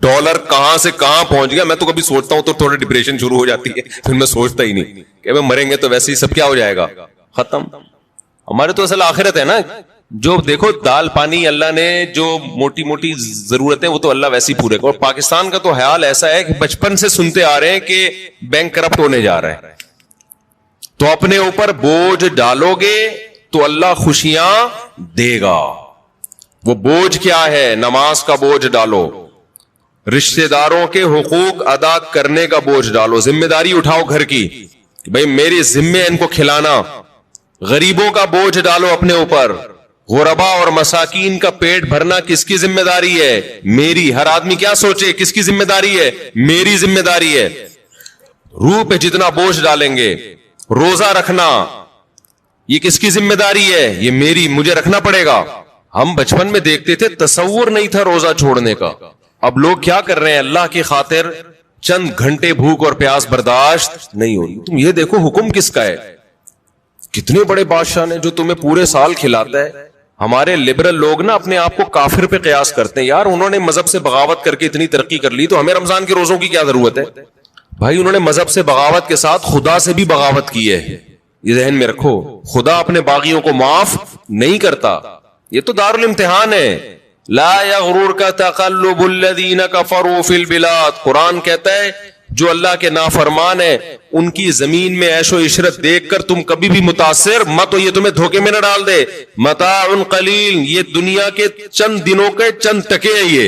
[SPEAKER 2] ڈالر کہاں سے کہاں پہنچ گیا, میں تو کبھی سوچتا ہوں تو تھوڑا ڈپریشن شروع ہو جاتی ہے, پھر میں سوچتا ہی نہیں کہ مریں گے تو ویسے ہی سب کیا ہو جائے گا, ختم. ہمارے تو اصل آخرت ہے نا. جو دیکھو دال پانی اللہ نے جو موٹی موٹی ضرورتیں وہ تو اللہ ویسے ہی پورے. اور پاکستان کا تو حال ایسا ہے کہ بچپن سے سنتے آ رہے ہیں کہ بینک کرپٹ ہونے جا رہا ہے. تو اپنے اوپر بوجھ ڈالو گے تو اللہ خوشیاں دے گا. وہ بوجھ کیا ہے؟ نماز کا بوجھ ڈالو, رشتہ داروں کے حقوق ادا کرنے کا بوجھ ڈالو, ذمہ داری اٹھاؤ گھر کی, بھائی میری ذمہ ان کو کھلانا. غریبوں کا بوجھ ڈالو اپنے اوپر, غربا اور مساکین کا پیٹ بھرنا کس کی ذمہ داری ہے؟ میری. ہر آدمی کیا سوچے کس کی ذمہ داری ہے؟ میری ذمہ داری ہے. روح پہ جتنا بوجھ ڈالیں گے. روزہ رکھنا یہ کس کی ذمہ داری ہے؟ یہ میری, مجھے رکھنا پڑے گا. ہم بچپن میں دیکھتے تھے, تصور نہیں تھا روزہ چھوڑنے کا. اب لوگ کیا کر رہے ہیں, اللہ کی خاطر چند گھنٹے بھوک اور پیاس برداشت نہیں ہو رہی. تم یہ دیکھو حکم کس کا ہے, کتنے بڑے بادشاہ نے جو تمہیں پورے سال کھلاتا ہے. ہمارے لبرل لوگ نا اپنے آپ کو کافر پہ قیاس کرتے ہیں, یار انہوں نے مذہب سے بغاوت کر کے اتنی ترقی کر لی تو ہمیں رمضان کے روزوں کی کیا ضرورت ہے؟ بھائی انہوں نے مذہب سے بغاوت کے ساتھ خدا سے بھی بغاوت کی ہے, یہ ذہن میں رکھو. خدا اپنے باغیوں کو معاف نہیں کرتا, یہ تو دارالامتحان ہے. لا یغررک تقلب الذین کفروا فی البلاد. قرآن کہتا ہے جو اللہ کے نافرمان ہیں ان کی زمین میں عیش و عشرت دیکھ کر تم کبھی بھی متاثر مت ہو, یہ تمہیں دھوکے میں نہ ڈال دے. متاع قلیل, یہ دنیا کے چند دنوں کے چند ٹکے ہیں,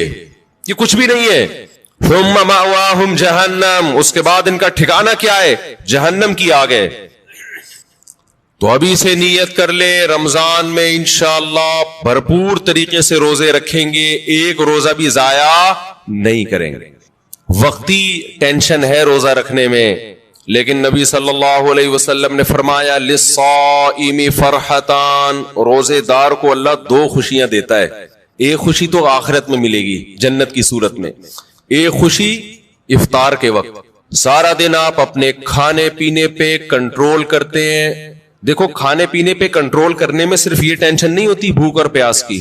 [SPEAKER 2] یہ کچھ بھی نہیں ہے. ثم مأواہم جہنم, اس کے بعد ان کا ٹھکانہ کیا ہے؟ جہنم کی آگ ہے. تو ابھی سے نیت کر لے رمضان میں انشاءاللہ بھرپور طریقے سے روزے رکھیں گے, ایک روزہ بھی ضائع نہیں کریں گے. وقتی ٹینشن ہے روزہ رکھنے میں, لیکن نبی صلی اللہ علیہ وسلم نے فرمایا للصائم فرحتان, روزے دار کو اللہ دو خوشیاں دیتا ہے. ایک خوشی تو آخرت میں ملے گی جنت کی صورت میں, ایک خوشی افطار کے وقت. سارا دن آپ اپنے کھانے پینے پہ کنٹرول کرتے ہیں. دیکھو کھانے پینے پہ کنٹرول کرنے میں صرف یہ ٹینشن نہیں ہوتی بھوک اور پیاس کی,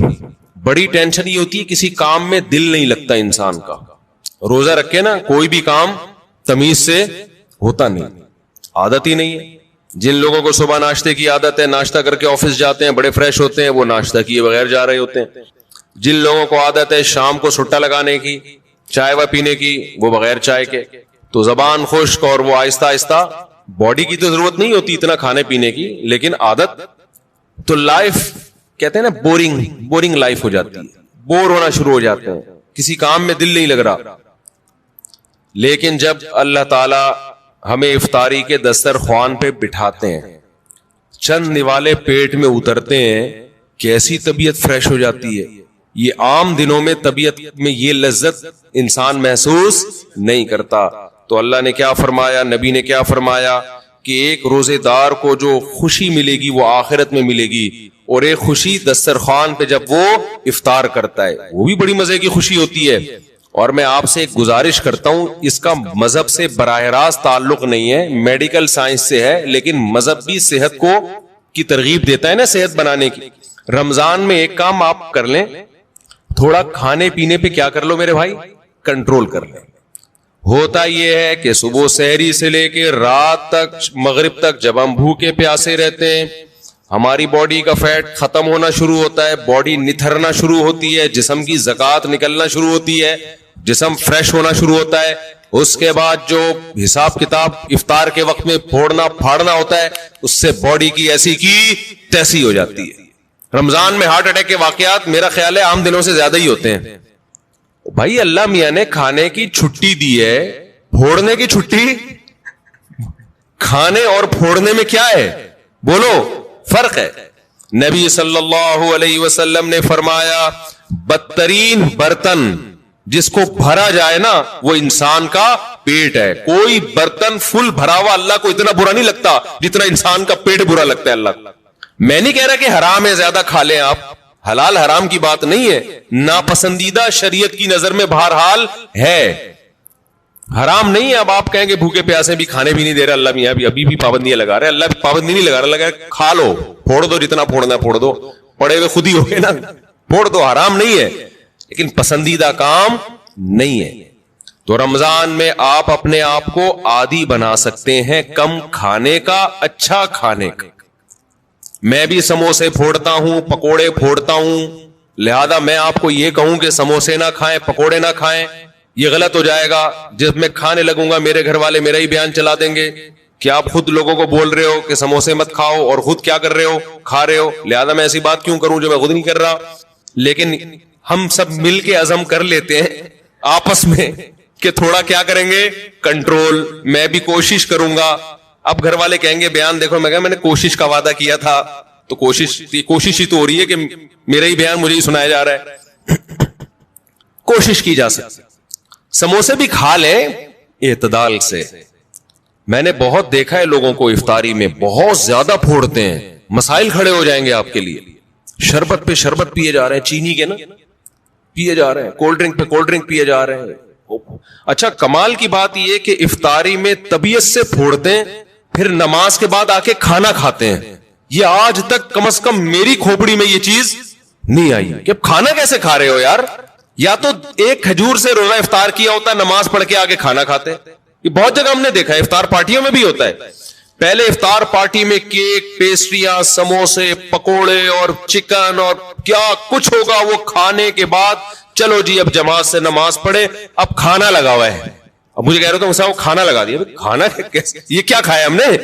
[SPEAKER 2] بڑی ٹینشن یہ ہوتی ہے کسی کام میں دل نہیں لگتا انسان کا. روزہ رکھے نا کوئی بھی کام تمیز سے ہوتا نہیں, عادت ہی نہیں ہے. جن لوگوں کو صبح ناشتے کی عادت ہے, ناشتہ کر کے آفس جاتے ہیں, بڑے فریش ہوتے ہیں, وہ ناشتہ کیے بغیر جا رہے ہوتے ہیں. جن لوگوں کو عادت ہے شام کو سٹا لگانے کی, چائے و پینے کی, وہ بغیر چائے کے, تو زبان خشک اور وہ آہستہ آہستہ. باڈی کی تو ضرورت نہیں ہوتی اتنا کھانے پینے کی, لیکن عادت تو لائف کہتے ہیں نا بورنگ لائف ہو جاتی ہے, بور ہونا شروع ہو جاتے ہیں, کسی کام میں دل نہیں لگ رہا. لیکن جب اللہ تعالی ہمیں افطاری کے دسترخوان پہ بٹھاتے ہیں, چند نوالے پیٹ میں اترتے ہیں, کیسی طبیعت فریش ہو جاتی ہے. یہ عام دنوں میں طبیعت میں یہ لذت انسان محسوس نہیں کرتا. تو اللہ نے کیا فرمایا, نبی نے کیا فرمایا کہ ایک روزے دار کو جو خوشی ملے گی وہ آخرت میں ملے گی, اور ایک خوشی دسترخوان پہ جب وہ افطار کرتا ہے وہ بھی بڑی مزے کی خوشی ہوتی ہے. اور میں آپ سے ایک گزارش کرتا ہوں, اس کا مذہب سے براہ راست تعلق نہیں ہے, میڈیکل سائنس سے ہے, لیکن مذہب بھی صحت کو کی ترغیب دیتا ہے نا صحت بنانے کی. رمضان میں ایک کام آپ کر لیں, تھوڑا کھانے پینے پہ کیا کر لو میرے بھائی, کنٹرول کر لیں. ہوتا یہ ہے کہ صبح سحری سے لے کے رات تک مغرب تک جب ہم بھوکے پیاسے رہتے ہیں, ہماری باڈی کا فیٹ ختم ہونا شروع ہوتا ہے, باڈی نتھرنا شروع ہوتی ہے, جسم کی زکات نکلنا شروع ہوتی ہے, جسم فریش ہونا شروع ہوتا ہے. اس کے بعد جو حساب کتاب افطار کے وقت میں پھوڑنا پھاڑنا ہوتا ہے, اس سے باڈی کی ایسی کی تیسی ہو جاتی ہے. رمضان میں ہارٹ اٹیک کے واقعات میرا خیال ہے عام دنوں سے زیادہ ہی ہوتے ہیں. بھائی اللہ میاں نے کھانے کی چھٹی دی ہے, پھوڑنے کی چھٹی. کھانے اور پھوڑنے میں کیا ہے بولو, فرق ہے. نبی صلی اللہ علیہ وسلم نے فرمایا بدترین برتن جس کو بھرا جائے نا وہ انسان کا پیٹ ہے. کوئی برتن فل بھرا ہوا اللہ کو اتنا برا نہیں لگتا جتنا انسان کا پیٹ برا لگتا ہے اللہ کو. میں نہیں کہہ رہا کہ حرام ہے زیادہ کھا لیں آپ, حلال حرام کی بات نہیں ہے, ناپسندیدہ شریعت کی نظر میں بہرحال ہے, حرام نہیں ہے. اب آپ کہیں گے بھوکے پیاسے بھی کھانے بھی نہیں دے رہے اللہ میاں, ابھی بھی پابندیاں لگا رہے. اللہ پابندی نہیں لگا رہا, لگا کھا لو, پھوڑ دو, جتنا پھوڑنا پھوڑ دو, پڑے ہوئے خود ہی ہو گئے نا, پھوڑ دو. حرام نہیں ہے لیکن پسندیدہ کام نہیں ہے. تو رمضان میں آپ اپنے آپ کو عادی بنا سکتے ہیں کم کھانے کا, اچھا کھانے کا. میں بھی سموسے پھوڑتا ہوں, پکوڑے پھوڑتا ہوں, لہذا میں آپ کو یہ کہوں کہ سموسے نہ کھائیں, پکوڑے نہ کھائیں, یہ غلط ہو جائے گا. جب میں کھانے لگوں گا میرے گھر والے میرا ہی بیان چلا دیں گے کہ آپ خود لوگوں کو بول رہے ہو کہ سموسے مت کھاؤ اور خود کیا کر رہے ہو, کھا رہے ہو. لہذا میں ایسی بات کیوں کروں جو میں خود نہیں کر رہا. لیکن ہم سب مل کے عزم کر لیتے ہیں آپس میں کہ تھوڑا کیا کریں گے, کنٹرول. میں بھی کوشش کروں گا. اب گھر والے کہیں گے بیان دیکھو, میں کہا میں نے کوشش کا وعدہ کیا تھا, تو کوشش ہی تو ہو رہی ہے کہ میرا ہی بیان مجھے ہی سنایا جا رہا ہے. کوشش کی جا سکتی. سموسے بھی کھا لیں اعتدال سے. میں نے بہت دیکھا ہے لوگوں کو افطاری میں بہت زیادہ پھوڑتے ہیں, مسائل کھڑے ہو جائیں گے آپ کے لیے. شربت پہ شربت پیے جا رہے ہیں, چینی کے نا پیے جا رہے ہیں, کولڈ ڈرنک پہ کولڈ ڈرنک پیے جا رہے ہیں. اچھا کمال کی بات یہ کہ افطاری میں طبیعت سے پھوڑتے ہیں, پھر نماز کے بعد آ کے کھانا کھاتے ہیں. یہ آج تک کم از کم میری کھوپڑی میں یہ چیز نہیں آئی کہ کھانا کیسے کھا رہے ہو یار. یا تو ایک کھجور سے روزہ افطار کیا ہوتا ہے, نماز پڑھ کے آگے کھانا کھاتے. یہ بہت جگہ ہم نے دیکھا ہے, افطار پارٹیوں میں بھی ہوتا ہے. پہلے افطار پارٹی میں کیک, پیسٹریاں, سموسے, پکوڑے اور چکن اور کیا کچھ ہوگا, وہ کھانے کے بعد چلو جی اب جماعت سے نماز پڑھے, اب کھانا لگا ہوا ہے. اب مجھے کہہ رہے تھے وہ کھانا لگا دیا. کھانا یہ کیا کھایا ہم نے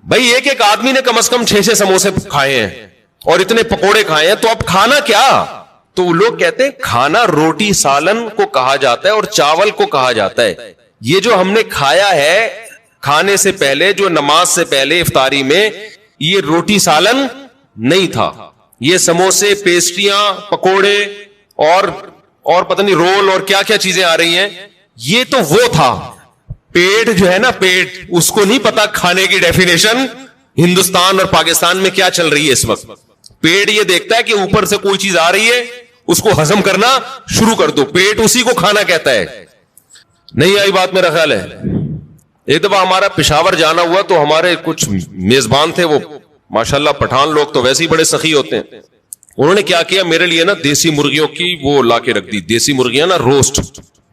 [SPEAKER 2] بھائی؟ ایک آدمی نے کم از کم 6 سموسے کھائے ہیں اور اتنے پکوڑے کھائے ہیں, تو اب کھانا کیا؟ تو لوگ کہتے ہیں کھانا روٹی سالن کو کہا جاتا ہے اور چاول کو کہا جاتا ہے. یہ جو ہم نے کھایا ہے کھانے سے پہلے, جو نماز سے پہلے افطاری میں, یہ روٹی سالن نہیں تھا, یہ سموسے, پیسٹریاں, پکوڑے اور پتہ نہیں رول اور کیا کیا چیزیں آ رہی ہیں, یہ تو وہ تھا. پیٹ جو ہے نا, پیٹ, اس کو نہیں پتا کھانے کی ڈیفینیشن ہندوستان اور پاکستان میں کیا چل رہی ہے اس وقت. پیٹ یہ دیکھتا ہے کہ اوپر سے کوئی چیز آ رہی ہے, اس کو ہضم کرنا شروع کر دو, پیٹ اسی کو کھانا کہتا ہے. نہیں آئی بات میرا خیال ہے. ایک دفعہ ہمارا پشاور جانا ہوا تو ہمارے کچھ میزبان تھے, وہ ماشاءاللہ پٹھان لوگ تو ویسے ہی بڑے سخی ہوتے ہیں. انہوں نے کیا کیا, میرے لیے نا دیسی مرغیوں کی وہ لا کے رکھ دی, دیسی مرغیاں نا روسٹ,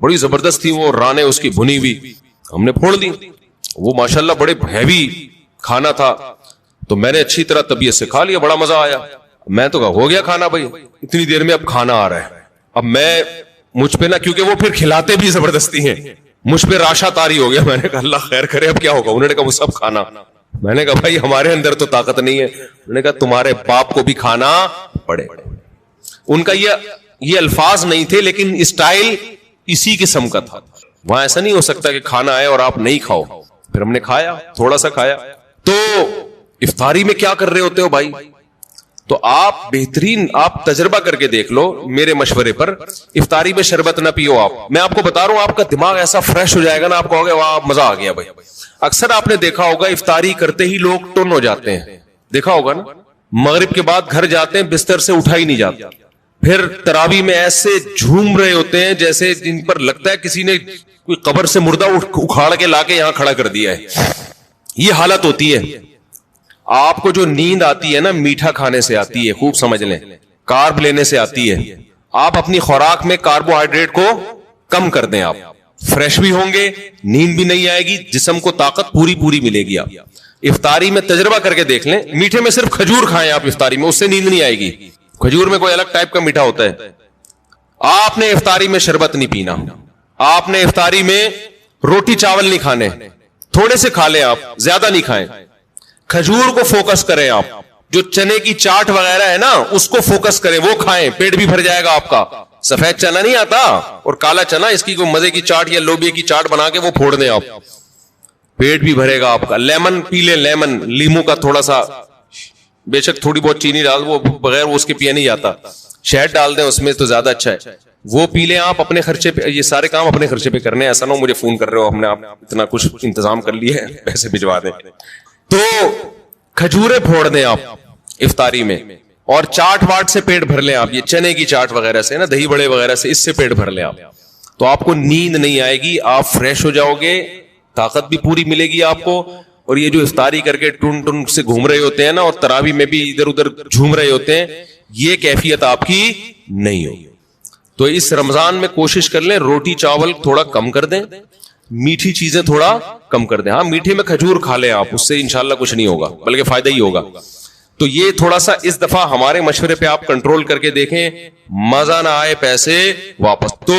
[SPEAKER 2] بڑی زبردست تھی وہ, رانے اس کی بھنی ہوئی, ہم نے پھوڑ دی. وہ ماشاءاللہ بڑے ہیوی کھانا تھا, تو میں نے اچھی طرح طبیعت سے کھا لیا, بڑا مزہ آیا. میں تو کہا ہو گیا کھانا بھائی, اتنی دیر میں اب کھانا آ رہا ہے. اب میں مجھ پہ نا, کیونکہ وہ پھر کھلاتے بھی زبردستی ہیں, مجھ پہ راشا تاری ہو گیا. میں نے کہا اللہ خیر کرے اب کیا ہوگا. انہوں نے کہا وہ سب کھانا. میں نے کہا بھائی ہمارے اندر تو طاقت نہیں ہے. انہوں نے کہا تمہارے باپ کو بھی کھانا پڑے. ان کا یہ الفاظ نہیں تھے, لیکن اسٹائل اسی قسم کا تھا. وہاں ایسا نہیں ہو سکتا کہ کھانا آئے اور آپ نہیں کھاؤ. پھر ہم نے کھایا, تھوڑا سا کھایا. تو افطاری میں کیا کر رہے ہوتے ہو بھائی, تو آپ بہترین آپ تجربہ کر کے دیکھ لو میرے مشورے پر. افطاری میں شربت نہ پیو آپ. میں آپ کو بتا رہا ہوں, آپ کا دماغ ایسا فریش ہو جائے گا نا, آپ کہو گے واہ مزہ آ گیا بھائی. اکثر آپ نے دیکھا ہوگا افطاری کرتے ہی لوگ ٹن ہو جاتے ہیں, دیکھا ہوگا نا. مغرب کے بعد گھر جاتے ہیں, بستر سے اٹھا ہی نہیں جاتا. پھر تراویح میں ایسے جھوم رہے ہوتے ہیں جیسے جن پر لگتا ہے کسی نے کوئی قبر سے مردہ اکھاڑ کے لا کے یہاں کھڑا کر دیا ہے. یہ حالت ہوتی ہے. آپ کو جو نیند آتی ہے نا, میٹھا کھانے سے آتی ہے, خوب سمجھ لیں, کارب لینے سے آتی ہے. آپ اپنی خوراک میں کاربوہائیڈریٹ کو کم کر دیں, آپ فریش بھی ہوں گے, نیند بھی نہیں آئے گی, جسم کو طاقت پوری ملے گی. آپ افطاری میں تجربہ کر کے دیکھ لیں, میٹھے میں صرف کھجور کھائیں آپ افطاری میں, اس سے نیند نہیں آئے گی. کھجور میں کوئی الگ ٹائپ کا میٹھا ہوتا ہے. آپ نے افطاری میں شربت نہیں پینا, آپ نے افطاری میں روٹی چاول نہیں کھانے, تھوڑے سے کھا لیں آپ, زیادہ نہیں کھائیں. کھجور کو فوکس کریں آپ, جو چنے کی چاٹ وغیرہ ہے نا اس کو فوکس کریں, وہ کھائیں, پیٹ بھی بھر جائے گا آپ کا. سفید چنا نہیں آتا اور کالا چنا, اس کی کوئی مزے کی چاٹ یا لوبیا کی چاٹ بنا کے وہ پھوڑ دیں آپ, پیٹ بھی بھرے گا آپ کا. لیمن پی لیں, لیمن, لیمو کا تھوڑا سا, بے شک تھوڑی بہت چینی ڈال, وہ بغیر وہ اس کے پیا نہیں جاتا, شہد ڈال دیں اس میں تو زیادہ اچھا ہے, وہ پی لیں آپ اپنے خرچے پہ. یہ سارے کام اپنے خرچے پہ کرنے ہیں, ایسا نہ ہو مجھے فون کر رہے ہو ہم نے آپ اتنا کچھ انتظام کر لیا ہے پیسے بھجوا دیں. تو کھجورے پھوڑ دیں آپ افطاری میں, اور چاٹ واٹ سے پیٹ بھر لیں آپ, یہ چنے کی چاٹ وغیرہ سے نا, دہی بڑے وغیرہ سے, اس سے پیٹ بھر لیں آپ. تو آپ کو نیند نہیں آئے گی, آپ فریش ہو جاؤ گے, طاقت بھی پوری ملے گی آپ کو. اور یہ جو افطاری کر کے ٹن سے گھوم رہے ہوتے ہیں نا, اور تراویح میں بھی ادھر ادھر جھوم رہے ہوتے ہیں, یہ کیفیت آپ کی نہیں ہوگی. تو اس رمضان میں کوشش کر لیں روٹی چاول تھوڑا کم کر دیں, میٹھی چیزیں تھوڑا کم کر دیں. ہاں میٹھے میں کھجور کھا لیں آپ, اس سے انشاءاللہ کچھ نہیں ہوگا بلکہ فائدہ ہی ہوگا. تو یہ تھوڑا سا اس دفعہ ہمارے مشورے پہ آپ کنٹرول کر کے دیکھیں, مزہ نہ آئے پیسے واپس. تو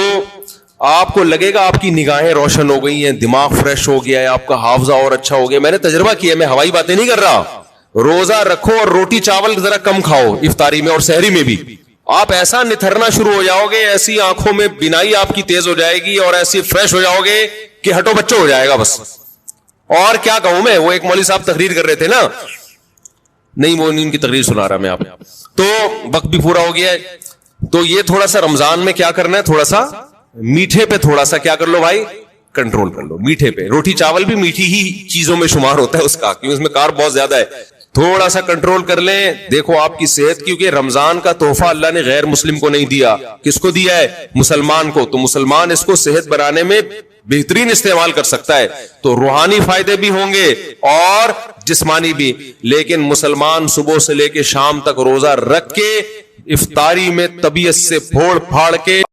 [SPEAKER 2] آپ کو لگے گا آپ کی نگاہیں روشن ہو گئی ہیں, دماغ فریش ہو گیا ہے, آپ کا حافظہ اور اچھا ہو گیا. میں نے تجربہ کیا, میں ہوائی باتیں نہیں کر رہا. روزہ رکھو اور روٹی چاول ذرا کم کھاؤ افطاری میں اور سحری میں بھی, آپ ایسا نتھرنا شروع ہو جاؤ گے, ایسی آنکھوں میں بینائی آپ کی تیز ہو جائے گی اور ایسی فریش ہو جاؤ گے کہ ہٹو بچوں ہو جائے گا بس. اور کیا کہوں میں, وہ ایک مولوی صاحب تقریر کر رہے تھے نا, نہیں وہ ان کی تقریر سنا رہا میں آپ, تو وقت بھی پورا ہو گیا ہے. تو یہ تھوڑا سا رمضان میں کیا کرنا ہے, تھوڑا سا میٹھے پہ تھوڑا سا کیا کر لو بھائی, کنٹرول کر لو. میٹھے پہ, روٹی چاول بھی میٹھی ہی چیزوں میں شمار ہوتا ہے اس کا, کیونکہ اس میں کارب بہت زیادہ ہے. تھوڑا سا کنٹرول کر لیں, دیکھو آپ کی صحت, کیونکہ رمضان کا تحفہ اللہ نے غیر مسلم کو نہیں دیا, کس کو دیا ہے, مسلمان کو. تو مسلمان اس کو صحت بنانے میں بہترین استعمال کر سکتا ہے, تو روحانی فائدے بھی ہوں گے اور جسمانی بھی. لیکن مسلمان صبح سے لے کے شام تک روزہ رکھ کے افطاری میں طبیعت سے پھوڑ پھاڑ کے